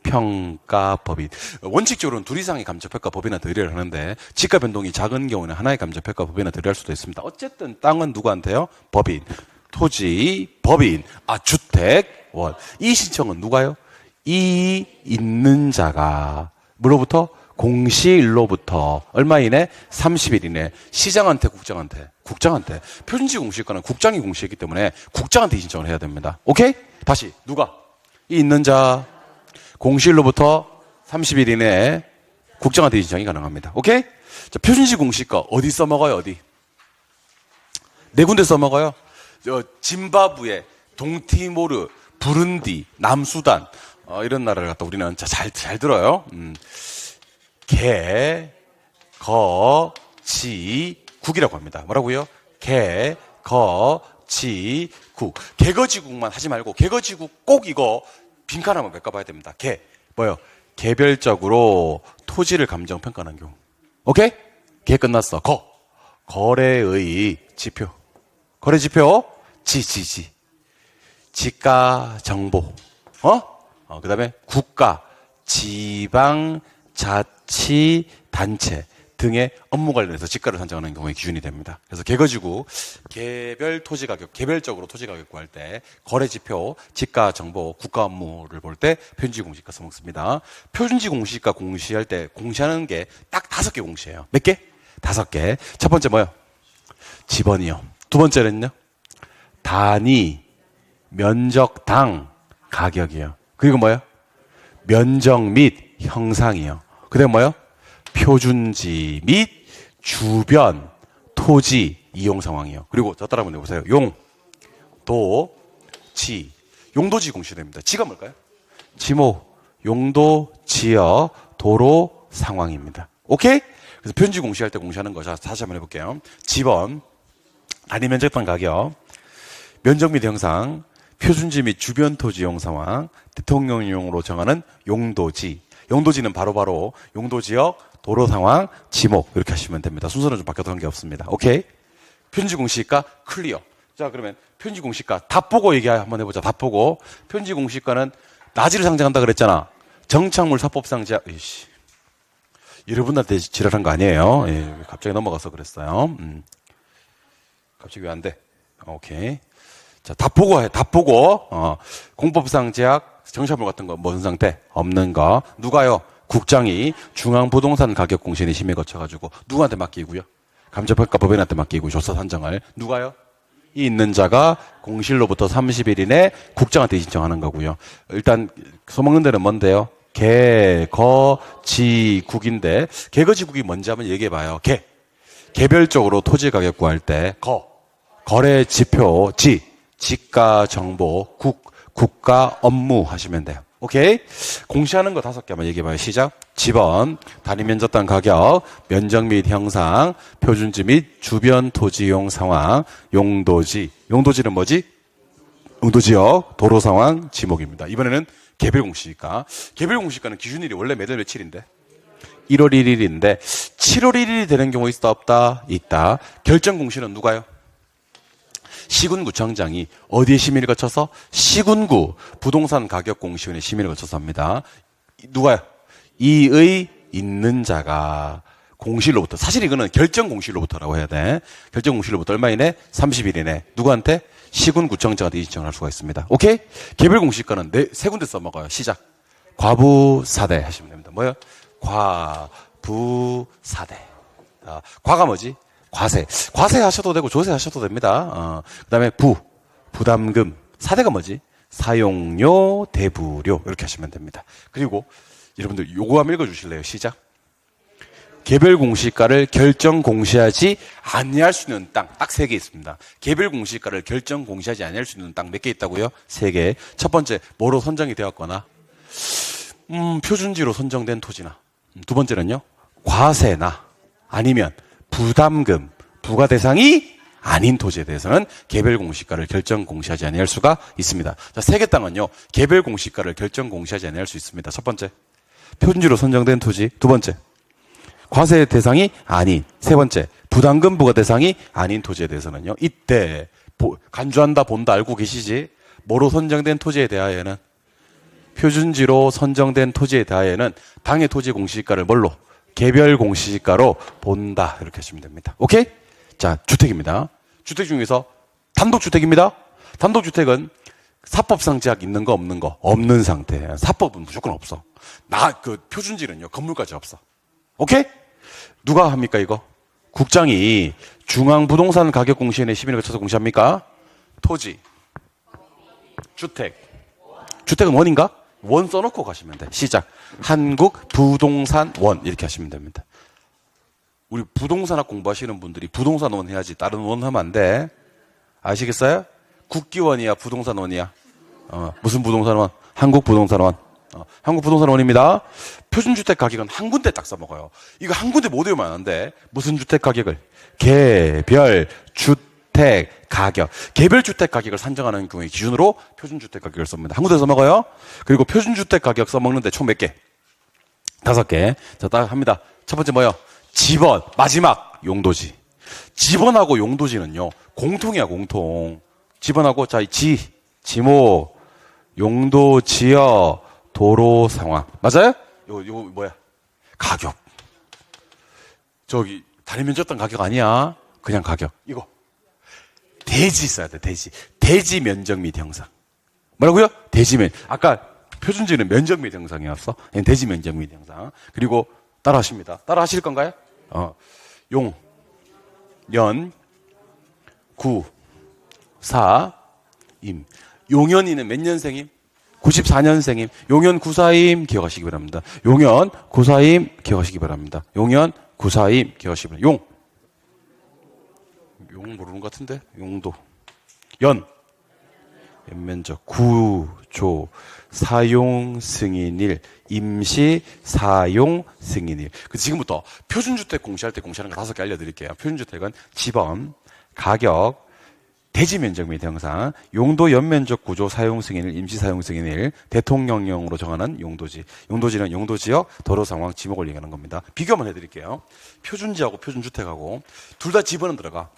감정평가법인. 원칙적으로는 둘 이상의 감정평가법인한테 의뢰를 하는데 지가 변동이 작은 경우는 하나의 감정평가법인한테 의뢰할 수도 있습니다. 어쨌든 땅은 누구한테요? 법인. 토지, 법인, 주택, 원. 이 신청은 누가요? 이 있는 자가 뭐로부터? 공시일로부터 얼마 이내? 30일 이내. 시장한테, 국장한테. 표준지 공시가는 국장이 공시했기 때문에 국장한테 신청을 해야 됩니다. 오케이? 다시 누가? 이 있는 자 공시일로부터 30일 이내에 국장한테 신청이 가능합니다. 오케이? 자, 표준지 공시가 어디 써먹어요? 어디? 네 군데 써먹어요. 짐바브웨, 동티모르, 부룬디, 남수단 이런 나라를 갖다 우리는 잘 들어요. 개, 거, 지, 국이라고 합니다. 뭐라고요? 개, 거, 지, 국. 개거지국만 하지 말고 개거지국 꼭 이거 빈칸 한번 메꿔봐야 됩니다. 뭐요? 개별적으로 토지를 감정평가하는 경우. 오케이? 개 끝났어. 거래의 지표. 거래 지표, 지가 정보, 그 다음에 국가, 지방, 자치, 단체 등의 업무 관련해서 지가를 산정하는 경우에 기준이 됩니다. 그래서 개거지구, 개별 토지 가격, 개별적으로 토지 가격 구할 때 거래 지표, 지가 정보, 국가 업무를 볼 때 표준지 공시가 써먹습니다. 표준지 공시가 공시할 때 공시하는 게 딱 5개 공시예요. 몇 개? 5개. 첫 번째 뭐요? 지번이요. 두 번째는요? 단위, 면적당, 가격이요. 그리고 뭐요? 면적 및 형상이요. 그 다음에 뭐요? 표준지 및 주변, 토지, 이용 상황이요. 그리고 저 따라 한번 해보세요. 지. 용도지 공시됩니다. 지가 뭘까요? 지목, 용도, 지역, 도로, 상황입니다. 오케이? 그래서 표준지 공시할 때 공시하는 거. 자, 다시 한번 해볼게요. 지번, 단위 면적당 가격, 면적 및 형상, 표준지 및 주변 토지 이용 상황, 대통령용으로 정하는 용도지. 용도지는 바로 용도지역, 도로 상황, 지목 이렇게 하시면 됩니다. 순서는 좀 바뀌어도 관계없습니다. 오케이? 표준지 공시가 클리어. 자, 그러면 표준지 공시가 답 보고 얘기 한번 해보자. 답 보고. 표준지 공시가는 나지를 상정한다 그랬잖아. 정착물 사법상제약. 여러분한테 지랄한 거 아니에요. 예, 갑자기 넘어가서 그랬어요. 갑자기 왜 안 돼? 오케이. 자, 답 보고 해. 답 보고. 공법상 제약, 정착물 같은 거 무슨 상태? 없는 거. 누가요? 국장이 중앙부동산 가격 공시에 심의 거쳐가지고 누구한테 맡기고요? 감정평가 법인한테 맡기고 조사 산정을. 누가요? 이 있는 자가 공실로부터 30일 이내 국장한테 신청하는 거고요. 일단 써먹는 데는 뭔데요? 개, 거, 지, 국인데 개거지국이 뭔지 한번 얘기해봐요. 개별적으로 토지 가격 구할 때 거래 지표, 지가 정보, 국가 업무 하시면 돼요. 오케이? 공시하는 거 5개 한번 얘기해봐요. 시작. 지번, 단위 면적당 가격, 면적 및 형상, 표준지 및 주변 토지 이용 상황, 용도지. 용도지는 뭐지? 용도지역, 도로상황, 지목입니다. 이번에는 개별공시지가. 개별공시지가는 기준일이 원래 매달 며칠인데? 1월 1일인데 7월 1일이 되는 경우 있다 없다? 있다. 결정공시는 누가요? 시군구청장이 어디에 심의를 거쳐서? 시군구 부동산가격공시원의 심의를 거쳐서 합니다. 누가요? 이의 있는 자가 공시일로부터, 사실 이거는 결정공시일로부터라고 해야 돼. 결정공시일로부터 얼마 이내? 30일 이내. 누구한테? 시군구청장한테 신청을 할 수가 있습니다. 오케이? 개별공시가는 세 군데 써먹어요. 시작. 과부사대 하시면 됩니다. 뭐요? 과부사대. 과가 뭐지? 과세. 과세 하셔도 되고 조세 하셔도 됩니다. 그 다음에 부담금. 사대가 뭐지? 사용료, 대부료. 이렇게 하시면 됩니다. 그리고 여러분들 요거 한번 읽어주실래요? 시작. 개별공시가를 결정공시하지 아니할 수 있는 땅 딱 3개 있습니다. 개별공시가를 결정공시하지 아니할 수 있는 땅 몇 개 있다고요? 3개. 첫 번째, 뭐로 선정이 되었거나 표준지로 선정된 토지나, 두 번째는요, 과세나 아니면 부담금, 부과 대상이 아닌 토지에 대해서는 개별공시가를 결정공시하지 아니할 수가 있습니다. 자, 3개 땅은요, 개별공시가를 결정공시하지 아니할 수 있습니다. 첫 번째, 표준지로 선정된 토지. 두 번째, 과세 대상이 아닌. 세 번째, 부담금 부과 대상이 아닌 토지에 대해서는요, 이때 간주한다, 본다 알고 계시지? 뭐로 선정된 토지에 대하여는, 표준지로 선정된 토지에 대하여는 당해 토지 공시지가를 뭘로? 개별 공시지가로 본다. 이렇게 하시면 됩니다. 오케이? 자, 주택입니다. 주택 중에서 단독주택입니다. 단독주택은 사법상 제약 있는 거 없는 거? 없는 상태. 사법은 무조건 없어. 표준지는요, 건물까지 없어. 오케이? 누가 합니까, 이거? 국장이 중앙부동산가격공시원의 심의를 거쳐서 공시합니까? 토지, 주택. 주택은 원인가? 원 써놓고 가시면 돼. 시작. 한국부동산원. 이렇게 하시면 됩니다. 우리 부동산학 공부하시는 분들이 부동산원 해야지 다른 원 하면 안 돼. 아시겠어요? 국기원이야, 부동산원이야? 무슨 부동산원? 한국부동산원. 한국부동산원입니다. 표준주택 가격은 한 군데 딱 써먹어요. 이거 한 군데 못 외우면 안 돼. 무슨 주택 가격을? 개별 주택 가격. 개별 주택 가격을 산정하는 경우에 기준으로 표준주택 가격을 씁니다. 한 군데 써먹어요. 그리고 표준주택 가격 써먹는데 총 몇 개? 5개. 자, 딱 합니다. 첫 번째 뭐요? 지번. 마지막 용도지. 지번하고 용도지는요, 공통이야, 공통. 지번하고, 자, 지목, 용도, 지역, 도로 상황. 맞아요? 요거 뭐야? 가격. 저기, 단위면적당 가격 아니야. 그냥 가격. 이거. 대지 써야 돼, 대지. 대지 면적 및 형상. 뭐라고요? 대지 아까 표준지는 면적 및 형상이었어. 대지 면적 및 형상. 그리고 따라 하십니다. 따라 하실 건가요? 용, 연, 구, 사, 임. 용연이는 몇 년생임? 94년생임. 용연 94임 기억하시기 바랍니다. 용연 94임 기억하시기 바랍니다. 용연 94임 기억하시기 바랍니다. 용 모르는 것 같은데? 용도. 연면적, 구조, 사용 승인일, 임시 사용 승인일. 지금부터 표준주택 공시할 때 공시하는 거 5개 알려드릴게요. 표준주택은 지번, 가격, 대지 면적 및 형상, 용도 연면적 구조 사용 승인일, 임시 사용 승인일, 대통령령으로 정하는 용도지. 용도지는 용도지역, 도로 상황, 지목을 얘기하는 겁니다. 비교 한번 해드릴게요. 표준지하고 표준주택하고 둘 다 지번은 들어가.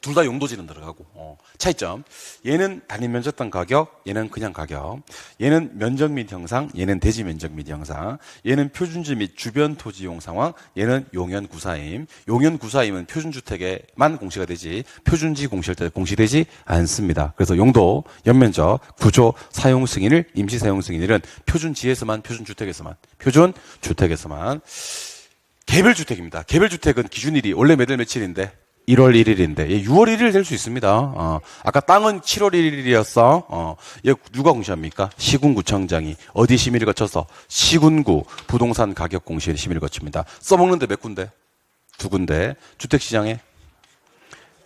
둘 다 용도지는 들어가고. 차이점. 얘는 단위 면적당 가격, 얘는 그냥 가격. 얘는 면적 및 형상, 얘는 대지 면적 및 형상. 얘는 표준지 및 주변 토지 이용 상황, 얘는 용연 구사임. 용연 구사임은 표준주택에만 공시가 되지 표준지 공시할 때 공시되지 않습니다. 그래서 용도, 연면적, 구조, 사용 승인일, 임시 사용 승인일은 표준지에서만, 표준주택에서만, 표준주택에서만. 개별주택입니다. 개별주택은 기준일이 원래 매달 며칠인데 1월 1일인데, 6월 1일 될 수 있습니다. 아까 땅은 7월 1일이었어. 얘 누가 공시합니까? 시군구청장이 어디 심의를 거쳐서? 시군구 부동산 가격 공시에 심의를 거칩니다. 써먹는데 몇 군데? 2군데. 주택시장에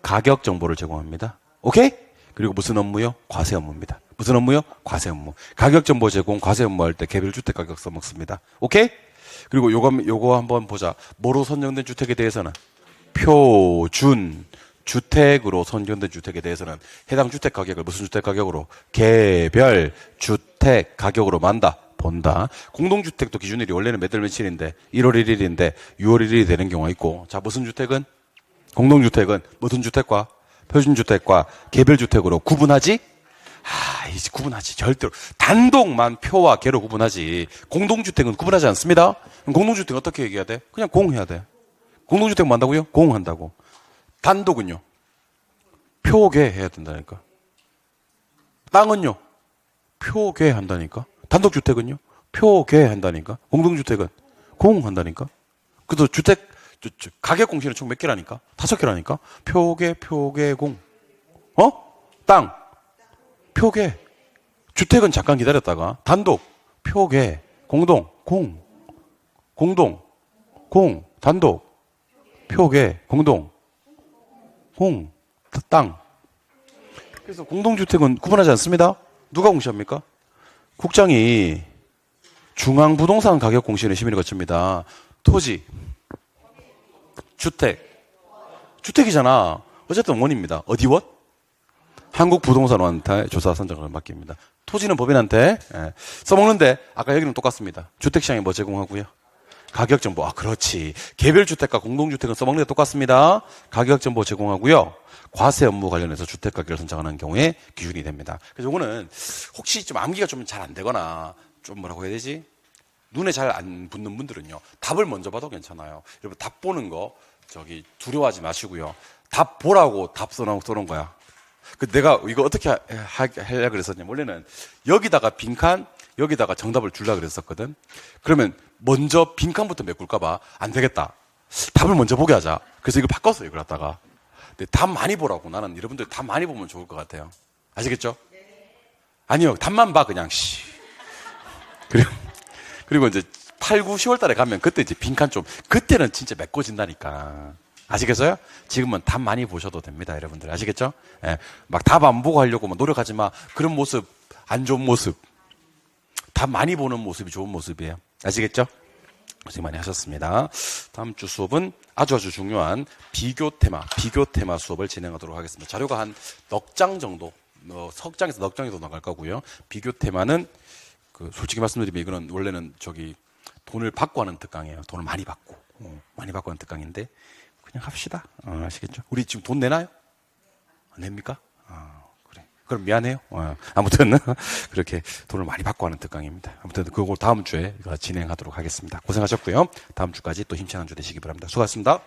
가격 정보를 제공합니다. 오케이? 그리고 무슨 업무요? 과세 업무입니다. 무슨 업무요? 과세 업무. 가격 정보 제공, 과세 업무할 때 개별 주택 가격 써먹습니다. 오케이? 그리고 요거 한번 보자. 뭐로 선정된 주택에 대해서는? 표준 주택으로 선정된 주택에 대해서는 해당 주택 가격을 무슨 주택 가격으로? 개별 주택 가격으로 본다. 공동주택도 기준일이 원래는 몇 월 며칠인데 1월 1일인데 6월 1일이 되는 경우가 있고, 자, 무슨 주택은? 공동주택은 무슨 주택과 표준주택과 개별주택으로 구분하지? 이제 구분하지. 절대로. 단독만 표와 개로 구분하지. 공동주택은 구분하지 않습니다. 그럼 공동주택은 어떻게 얘기해야 돼? 그냥 공해야 돼. 공동주택 뭐 한다고요? 공한다고. 단독은요? 표계해야 된다니까. 땅은요? 표계한다니까. 단독주택은요? 표계한다니까. 공동주택은 공한다니까. 그래서 주택 가격 공시는 총 몇 개라니까? 5개라니까. 표계, 공. 땅. 표계. 주택은 잠깐 기다렸다가 단독, 표계, 공동, 단독, 표계, 공동, 땅. 그래서 공동주택은 구분하지 않습니다. 누가 공시합니까? 국장이 중앙부동산 가격 공시는 심의를 거칩니다. 토지, 주택이잖아. 어쨌든 원입니다. 어디 원? 한국부동산원한테 조사 선정을 맡깁니다. 토지는 법인한테 써먹는데 아까 여기는 똑같습니다. 주택시장에 뭐 제공하고요? 가격정보. 그렇지. 개별주택과 공동주택은 써먹는 게 똑같습니다. 가격정보 제공하고요. 과세 업무 관련해서 주택가격을 선정하는 경우에 기준이 됩니다. 그래서 이거는 혹시 좀 암기가 좀 잘 안 되거나 좀 뭐라고 해야 되지? 눈에 잘 안 붙는 분들은요. 답을 먼저 봐도 괜찮아요. 여러분 답 보는 거 두려워하지 마시고요. 답 보라고 답 써놓은 거야. 내가 이거 어떻게 하려고 그랬었냐면, 원래는 여기다가 빈칸, 여기다가 정답을 주려고 그랬었거든. 그러면 먼저 빈칸부터 메꿀까봐 안 되겠다. 답을 먼저 보게 하자. 그래서 이걸 바꿨어요, 이걸 갖다가. 근데 답 많이 보라고. 나는 여러분들 답 많이 보면 좋을 것 같아요. 아시겠죠? 아니요, 답만 봐, 그냥, 그리고 이제 8, 9, 10월 달에 가면 그때 이제 빈칸 그때는 진짜 메꿔진다니까. 아시겠어요? 지금은 답 많이 보셔도 됩니다, 여러분들. 아시겠죠? 막 답 안 보고 하려고 노력하지 마. 그런 모습, 안 좋은 모습. 답 많이 보는 모습이 좋은 모습이에요. 아시겠죠? 고생 많이 하셨습니다. 다음 주 수업은 아주 중요한 비교 테마 수업을 진행하도록 하겠습니다. 자료가 한 넉 장 정도, 석 장에서 넉 장에서 나갈 거고요. 비교 테마는 솔직히 말씀드리면 이거는 원래는 돈을 받고 하는 특강이에요. 돈을 많이 받고 하는 특강인데 그냥 합시다. 아시겠죠? 우리 지금 돈 내나요? 안 냅니까? 그래. 그럼 미안해요. 아무튼 그렇게 돈을 많이 받고 하는 특강입니다. 아무튼 그걸 다음 주에 진행하도록 하겠습니다. 고생하셨고요. 다음 주까지 또 힘찬 한 주 되시기 바랍니다. 수고하셨습니다.